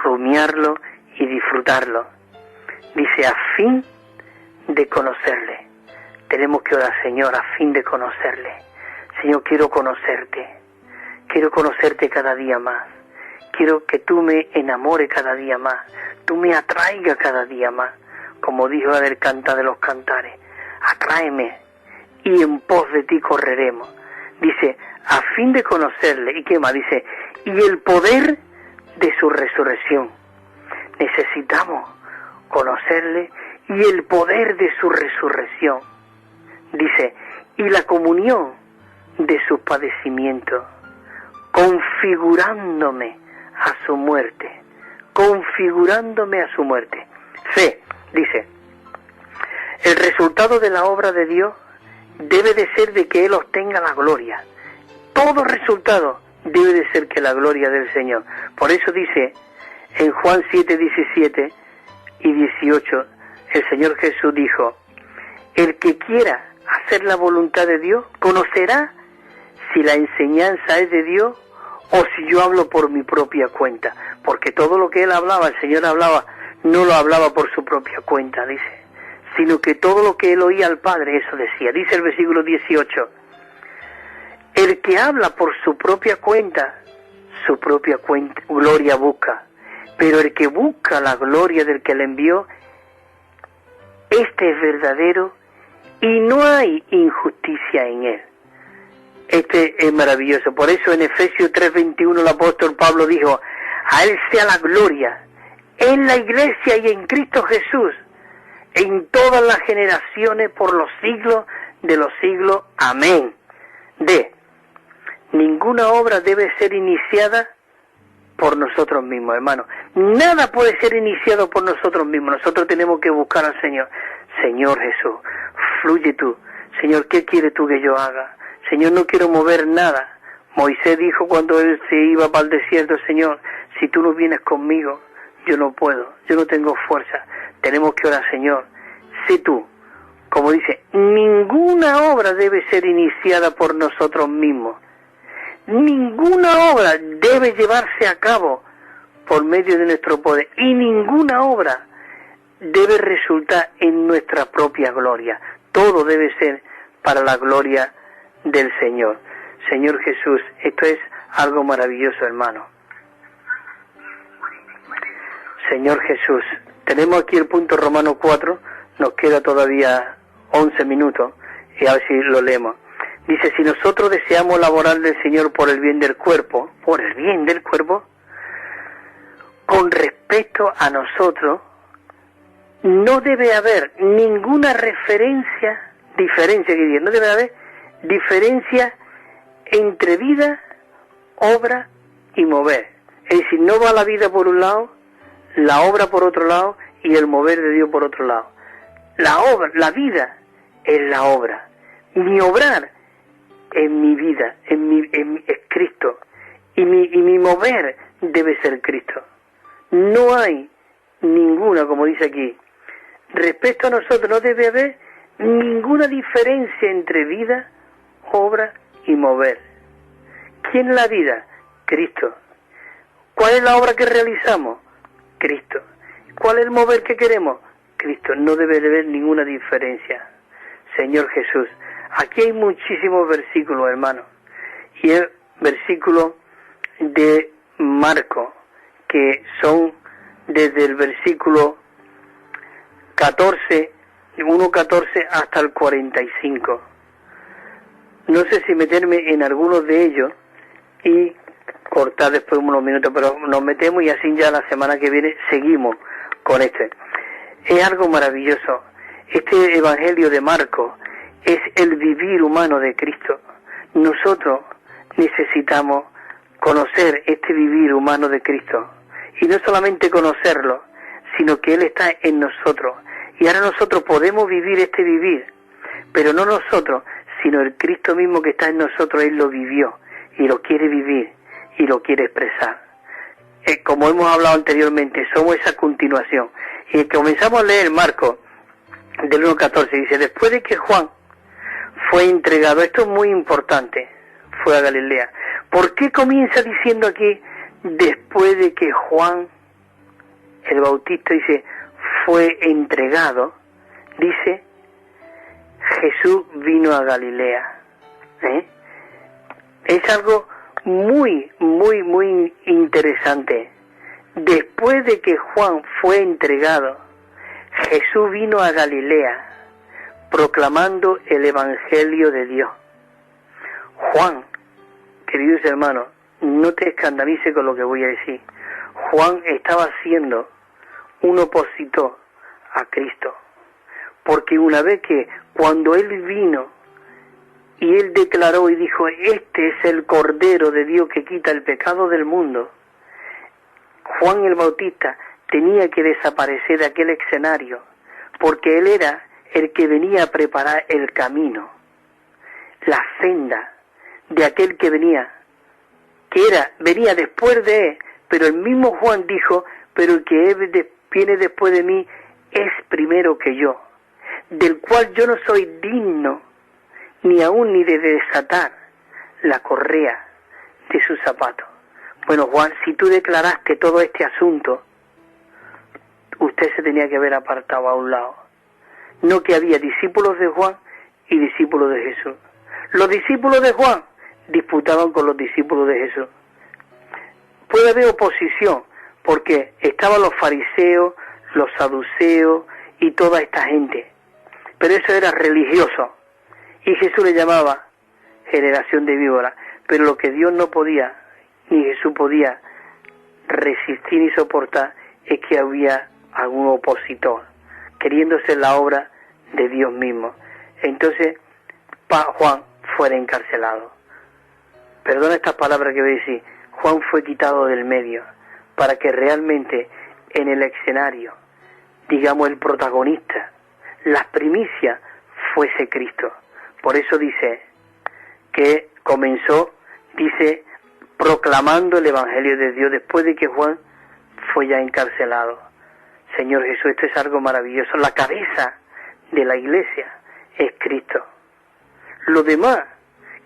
Speaker 2: rumiarlo y disfrutarlo. Dice, a fin de conocerle. Tenemos que orar, Señor, a fin de conocerle. Señor, quiero conocerte cada día más. Quiero que tú me enamores cada día más, tú me atraigas cada día más, como dijo el Canta de los Cantares, atráeme y en pos de ti correremos. Dice, a fin de conocerle, ¿y qué más? Dice, y el poder de su resurrección. Necesitamos conocerle y el poder de su resurrección. Dice, y la comunión de sus padecimientos, configurándome a su muerte, configurándome a su muerte. C, dice, el resultado de la obra de Dios debe de ser de que Él obtenga la gloria. Todo resultado debe de ser que la gloria del Señor. Por eso dice en Juan 7:17 y 18, el Señor Jesús dijo, el que quiera hacer la voluntad de Dios, conocerá si la enseñanza es de Dios o si yo hablo por mi propia cuenta. Porque todo lo que Él hablaba, el Señor hablaba, no lo hablaba por su propia cuenta, dice, sino que todo lo que él oía al Padre, eso decía. Dice el versículo 18, el que habla por su propia cuenta gloria busca, pero el que busca la gloria del que le envió, este es verdadero y no hay injusticia en él. Este es maravilloso. Por eso en Efesios 3:21 el apóstol Pablo dijo, a él sea la gloria en la iglesia y en Cristo Jesús, en todas las generaciones por los siglos de los siglos. Amén. Ninguna obra debe ser iniciada por nosotros mismos, hermanos. Nada puede ser iniciado por nosotros mismos. Nosotros tenemos que buscar al Señor. Señor Jesús, fluye tú. Señor, ¿qué quieres tú que yo haga? Señor, no quiero mover nada. Moisés dijo cuando él se iba para el desierto, Señor, si tú no vienes conmigo, yo no puedo, yo no tengo fuerza. Tenemos que orar, Señor, sé tú. Como dice, ninguna obra debe ser iniciada por nosotros mismos. Ninguna obra debe llevarse a cabo por medio de nuestro poder. Y ninguna obra debe resultar en nuestra propia gloria. Todo debe ser para la gloria del Señor. Señor Jesús, esto es algo maravilloso, hermano. Señor Jesús, tenemos aquí el punto Romanos 4, nos queda todavía 11 minutos, y a ver si lo leemos. Dice, si nosotros deseamos laborar del Señor por el bien del cuerpo, con respecto a nosotros, no debe haber ninguna diferencia entre vida, obra y mover. Es decir, no va la vida por un lado, la obra por otro lado y el mover de Dios por otro lado. La vida es la obra. Mi obrar es mi vida, es Cristo. Y mi mover debe ser Cristo. No hay ninguna, como dice aquí, respecto a nosotros no debe haber ninguna diferencia entre vida, obra y mover. ¿Quién es la vida? Cristo. ¿Cuál es la obra que realizamos? Cristo. ¿Cuál es el mover que queremos? Cristo. No debe de haber ninguna diferencia. Señor Jesús, aquí hay muchísimos versículos, hermanos. Y el versículo de Marcos, que son desde el versículo 1:14 hasta el 45. No sé si meterme en algunos de ellos y cortar después unos minutos, pero nos metemos y así ya la semana que viene seguimos con este. Es algo maravilloso. Este evangelio de Marcos es el vivir humano de Cristo. Nosotros necesitamos conocer este vivir humano de Cristo. Y no solamente conocerlo, sino que Él está en nosotros. Y ahora nosotros podemos vivir este vivir, pero no nosotros, sino el Cristo mismo que está en nosotros. Él lo vivió y lo quiere vivir y lo quiere expresar. Como hemos hablado anteriormente, somos esa continuación. Y comenzamos a leer Marcos del 1:14, dice, después de que Juan fue entregado, esto es muy importante, fue a Galilea. ¿Por qué comienza diciendo aquí, después de que Juan el Bautista, dice, fue entregado? Dice, Jesús vino a Galilea. Es algo muy, muy, muy interesante. Después de que Juan fue entregado, Jesús vino a Galilea proclamando el Evangelio de Dios. Juan, queridos hermanos, no te escandalices con lo que voy a decir. Juan estaba siendo un opositor a Cristo, porque una vez que cuando él vino y él declaró y dijo, este es el Cordero de Dios que quita el pecado del mundo, Juan el Bautista tenía que desaparecer de aquel escenario, porque él era el que venía a preparar el camino, la senda de aquel que venía después de él. Pero el mismo Juan dijo, pero el que viene después de mí es primero que yo, del cual yo no soy digno ni aún ni de desatar la correa de sus zapatos. Bueno, Juan, si tú declaraste todo este asunto, usted se tenía que haber apartado a un lado. No que había discípulos de Juan y discípulos de Jesús. Los discípulos de Juan disputaban con los discípulos de Jesús. Puede haber oposición, porque estaban los fariseos, los saduceos y toda esta gente. Pero eso era religioso. Y Jesús le llamaba generación de víboras. Pero lo que Dios no podía, ni Jesús podía resistir ni soportar, es que había algún opositor, queriéndose la obra de Dios mismo. Entonces, Juan fuera encarcelado. Perdona estas palabras que voy a decir. Juan fue quitado del medio, para que realmente en el escenario, digamos el protagonista, las primicias, fuese Cristo. Por eso dice que comenzó, dice, proclamando el Evangelio de Dios después de que Juan fue ya encarcelado. Señor Jesús, esto es algo maravilloso. La cabeza de la iglesia es Cristo. Lo demás,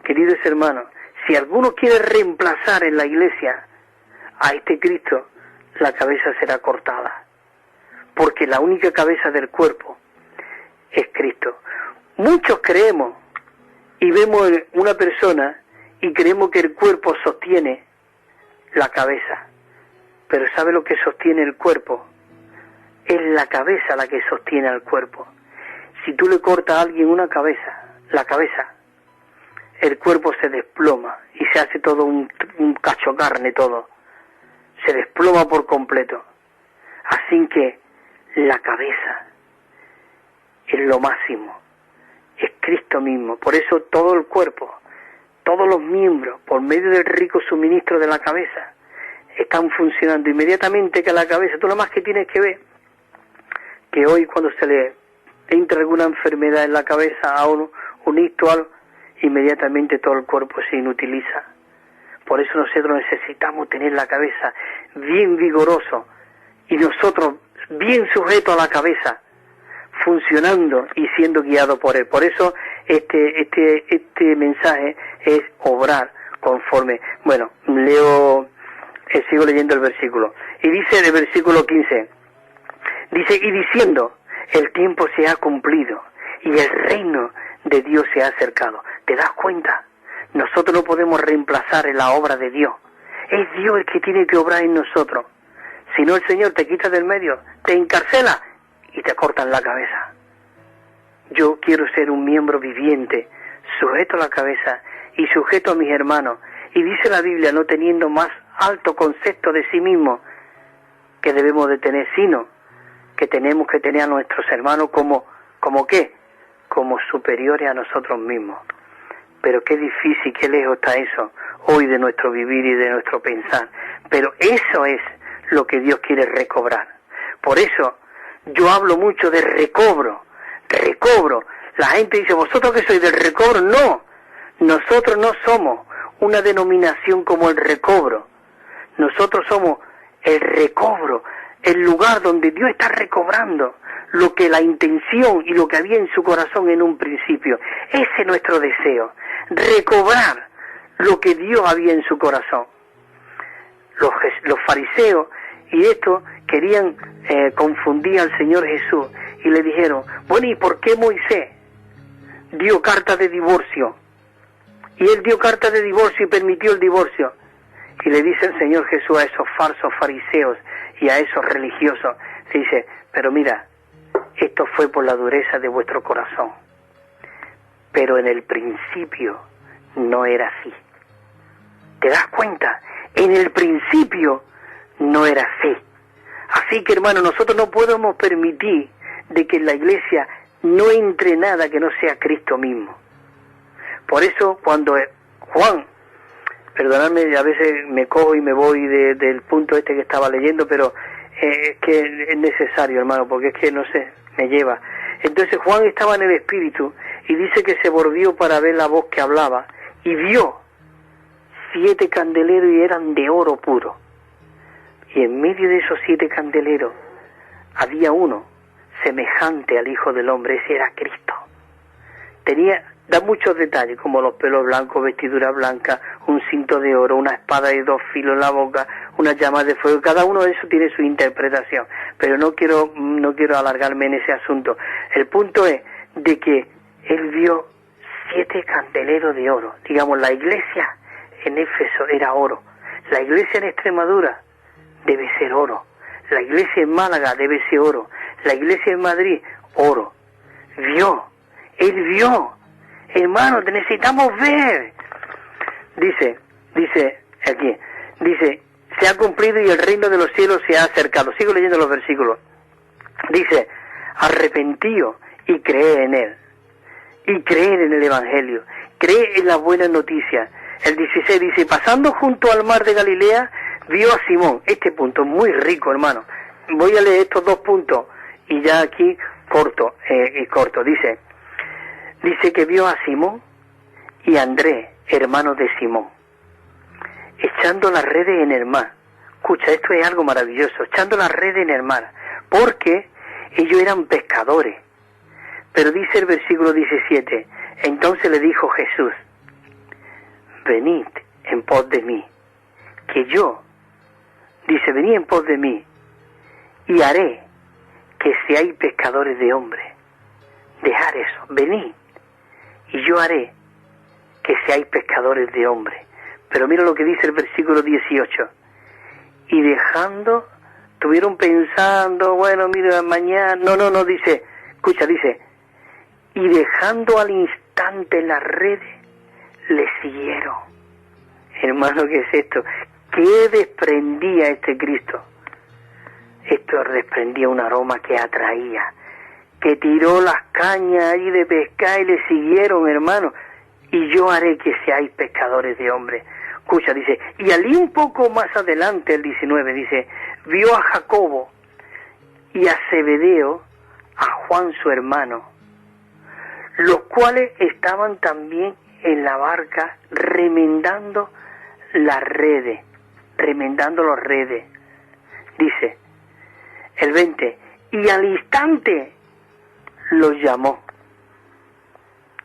Speaker 2: queridos hermanos, si alguno quiere reemplazar en la iglesia a este Cristo, la cabeza será cortada. Porque la única cabeza del cuerpo es Cristo. Muchos creemos y vemos una persona y creemos que el cuerpo sostiene la cabeza. Pero ¿sabe lo que sostiene el cuerpo? Es la cabeza la que sostiene al cuerpo. Si tú le cortas a alguien una cabeza, la cabeza, el cuerpo se desploma y se hace todo un cacho carne todo. Se desploma por completo. Así que la cabeza es lo máximo. Es Cristo mismo. Por eso todo el cuerpo, todos los miembros, por medio del rico suministro de la cabeza, están funcionando inmediatamente que la cabeza. Tú nada más que tienes que ver que hoy cuando se le entra alguna enfermedad en la cabeza a un ictus, inmediatamente todo el cuerpo se inutiliza. Por eso nosotros necesitamos tener la cabeza bien vigoroso y nosotros bien sujetos a la cabeza, funcionando y siendo guiados por él. Por eso este mensaje es obrar conforme. Bueno, sigo leyendo el versículo. Y dice en el versículo 15, dice, y diciendo, el tiempo se ha cumplido y el reino de Dios se ha acercado. ¿Te das cuenta? Nosotros no podemos reemplazar en la obra de Dios. Es Dios el que tiene que obrar en nosotros. Si no, el Señor te quita del medio, te encarcela y te cortan la cabeza. Yo quiero ser un miembro viviente, sujeto a la cabeza y sujeto a mis hermanos. Y dice la Biblia, no teniendo más alto concepto de sí mismo que debemos de tener, sino que tenemos que tener a nuestros hermanos como ¿qué? Como superiores a nosotros mismos. Pero qué difícil, qué lejos está eso hoy de nuestro vivir y de nuestro pensar. Pero eso es lo que Dios quiere recobrar. Por eso yo hablo mucho de recobro. La gente dice, ¿vosotros que sois del recobro? No, nosotros no somos una denominación como el recobro. Nosotros somos el recobro, el lugar donde Dios está recobrando lo que la intención y lo que había en su corazón en un principio. Ese es nuestro deseo, recobrar lo que Dios había en su corazón. Los fariseos y esto querían confundir al Señor Jesús y le dijeron, bueno, ¿y por qué Moisés dio carta de divorcio? Y él dio carta de divorcio y permitió el divorcio. Y le dice el Señor Jesús a esos falsos fariseos y a esos religiosos, se dice, pero mira, esto fue por la dureza de vuestro corazón. Pero en el principio no era así. ¿Te das cuenta? En el principio no era así. Así que, hermano, nosotros no podemos permitir de que en la iglesia no entre nada que no sea Cristo mismo. Por eso, cuando Juan, perdonadme, a veces me cojo y me voy del punto que estaba leyendo, pero es que es necesario, hermano, porque es que, no sé, me lleva. Entonces Juan estaba en el Espíritu y dice que se volvió para ver la voz que hablaba y vio 7 candeleros y eran de oro puro. Y en medio de esos 7 candeleros había uno semejante al Hijo del Hombre, ese era Cristo. Da muchos detalles, como los pelos blancos, vestidura blanca, un cinto de oro, una espada de 2 filos en la boca, unas llamas de fuego. Cada uno de eso tiene su interpretación, pero no quiero alargarme en ese asunto. El punto es de que él vio 7 candeleros de oro. Digamos, la iglesia en Éfeso era oro, la iglesia en Extremadura debe ser oro, la iglesia en Málaga debe ser oro, la iglesia en Madrid, oro. Él vio, hermano, necesitamos ver. Dice aquí, se ha cumplido y el reino de los cielos se ha acercado. Sigo leyendo los versículos. Dice, arrepentíos y creed en él, y creed en el evangelio, cree en la buena noticia. El 16 dice, pasando junto al mar de Galilea, vio a Simón. Este punto es muy rico, hermano. Voy a leer estos 2 puntos y ya aquí corto. Dice que vio a Simón y a Andrés, hermano de Simón, echando las redes en el mar. Escucha, esto es algo maravilloso, echando las redes en el mar, porque ellos eran pescadores. Pero dice el versículo 17, entonces le dijo Jesús, venid en pos de mí, que yo, dice, venid en pos de mí, y haré que seáis pescadores de hombres. Dejar eso, venid, y yo haré que seáis pescadores de hombres. Pero mira lo que dice el versículo 18. Y dejando, estuvieron pensando, bueno, mira, mañana, no, dice, escucha, dice, y dejando al instante las redes, le siguieron. Hermano, ¿qué es esto? ¿Qué desprendía este Cristo? Esto desprendía un aroma que atraía, que tiró las cañas ahí de pescar y le siguieron, hermano. Y yo haré que seáis pescadores de hombres. Escucha, dice, y allí un poco más adelante, el 19, dice, vio a Jacobo y a Zebedeo, a Juan su hermano, los cuales estaban también en la barca remendando las redes, remendando los redes. Dice, el 20, y al instante los llamó.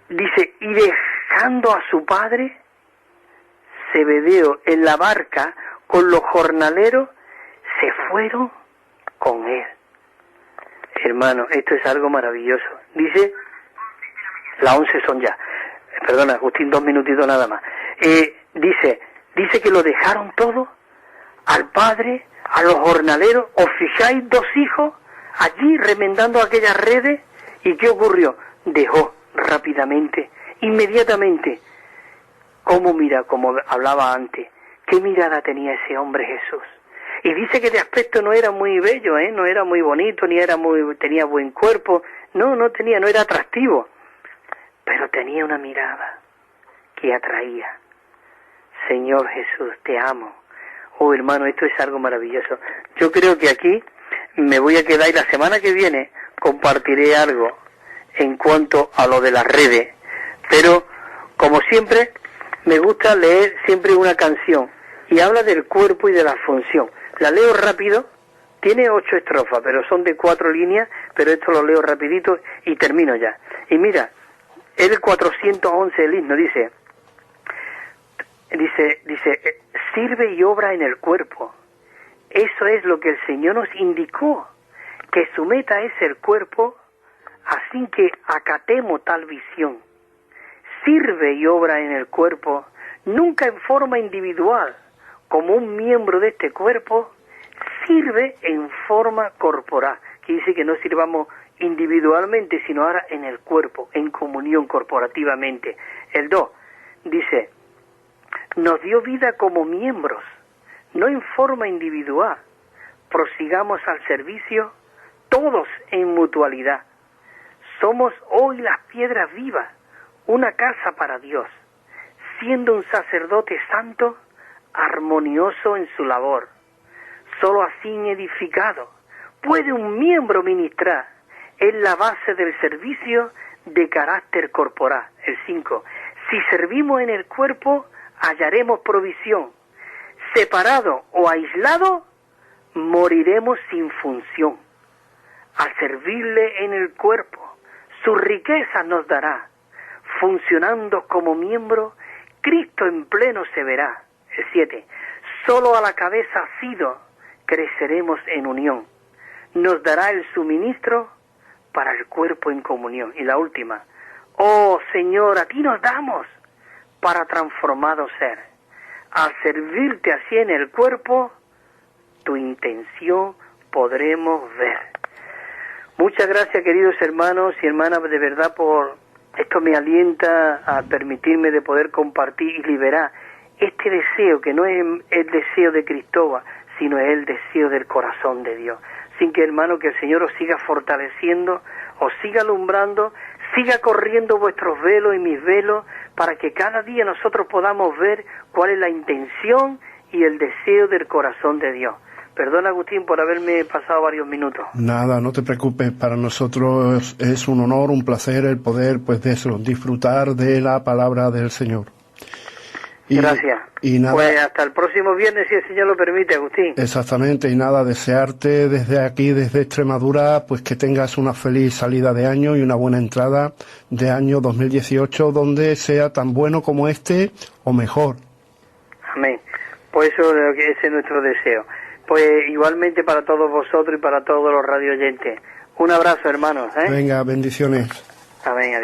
Speaker 2: Dice, y dejando a su padre, Zebedeo, en la barca con los jornaleros, se fueron con él. Hermano, esto es algo maravilloso. Dice, las 11 son ya. Perdona, Agustín, 2 minutitos nada más. Dice que lo dejaron todo, al padre, a los jornaleros. ¿Os fijáis? 2 hijos allí remendando aquellas redes. ¿Y qué ocurrió? Dejó rápidamente, inmediatamente. ¿Cómo mira? Como hablaba antes, ¿qué mirada tenía ese hombre Jesús? Y dice que de aspecto no era muy bello, no era muy bonito, ni era tenía buen cuerpo, no era atractivo, pero tenía una mirada que atraía. Señor Jesús, te amo. Oh, hermano, esto es algo maravilloso. Yo creo que aquí me voy a quedar y la semana que viene compartiré algo en cuanto a lo de las redes, pero como siempre me gusta leer siempre una canción y habla del cuerpo y de la función. La leo rápido, tiene 8 estrofas, pero son de 4 líneas, pero esto lo leo rapidito y termino ya. Y mira, el 411 el himno dice, sirve y obra en el cuerpo. Eso es lo que el Señor nos indicó, que su meta es el cuerpo, así que acatemos tal visión. Sirve y obra en el cuerpo, nunca en forma individual, como un miembro de este cuerpo, sirve en forma corporal, que dice que no sirvamos individualmente, sino ahora en el cuerpo, en comunión corporativamente. El 2 dice, nos dio vida como miembros, no en forma individual, prosigamos al servicio, todos en mutualidad. Somos hoy las piedras vivas, una casa para Dios, siendo un sacerdote santo, armonioso en su labor. Solo así edificado puede un miembro ministrar, es la base del servicio de carácter corporal. El 5, si servimos en el cuerpo, hallaremos provisión. Separado o aislado, moriremos sin función. Al servirle en el cuerpo, su riqueza nos dará. Funcionando como miembro, Cristo en pleno se verá. El 7, solo a la cabeza asido creceremos en unión. Nos dará el suministro para el cuerpo en comunión. Y la última, oh Señor, a ti nos damos para transformado ser. Al servirte así en el cuerpo, tu intención podremos ver. Muchas gracias, queridos hermanos y hermanas, de verdad, por esto me alienta a permitirme de poder compartir y liberar este deseo, que no es el deseo de Cristóbal, sino es el deseo del corazón de Dios. Sin que, hermano, que el Señor os siga fortaleciendo, os siga alumbrando, siga corriendo vuestros velos y mis velos, para que cada día nosotros podamos ver cuál es la intención y el deseo del corazón de Dios. Perdona, Agustín, por haberme pasado varios minutos.
Speaker 1: Nada, no te preocupes, para nosotros es un honor, un placer el poder, pues de eso, disfrutar de la palabra del Señor.
Speaker 2: Gracias.
Speaker 1: Y nada,
Speaker 2: pues hasta el próximo viernes, si el Señor lo permite, Agustín.
Speaker 1: Exactamente, y nada, desearte desde aquí, desde Extremadura, pues que tengas una feliz salida de año y una buena entrada de año 2018, donde sea tan bueno como este o mejor.
Speaker 2: Amén. Pues eso ese es nuestro deseo. Pues igualmente para todos vosotros y para todos los radio oyentes. Un abrazo, hermanos.
Speaker 1: Venga, bendiciones.
Speaker 2: Amén, adiós.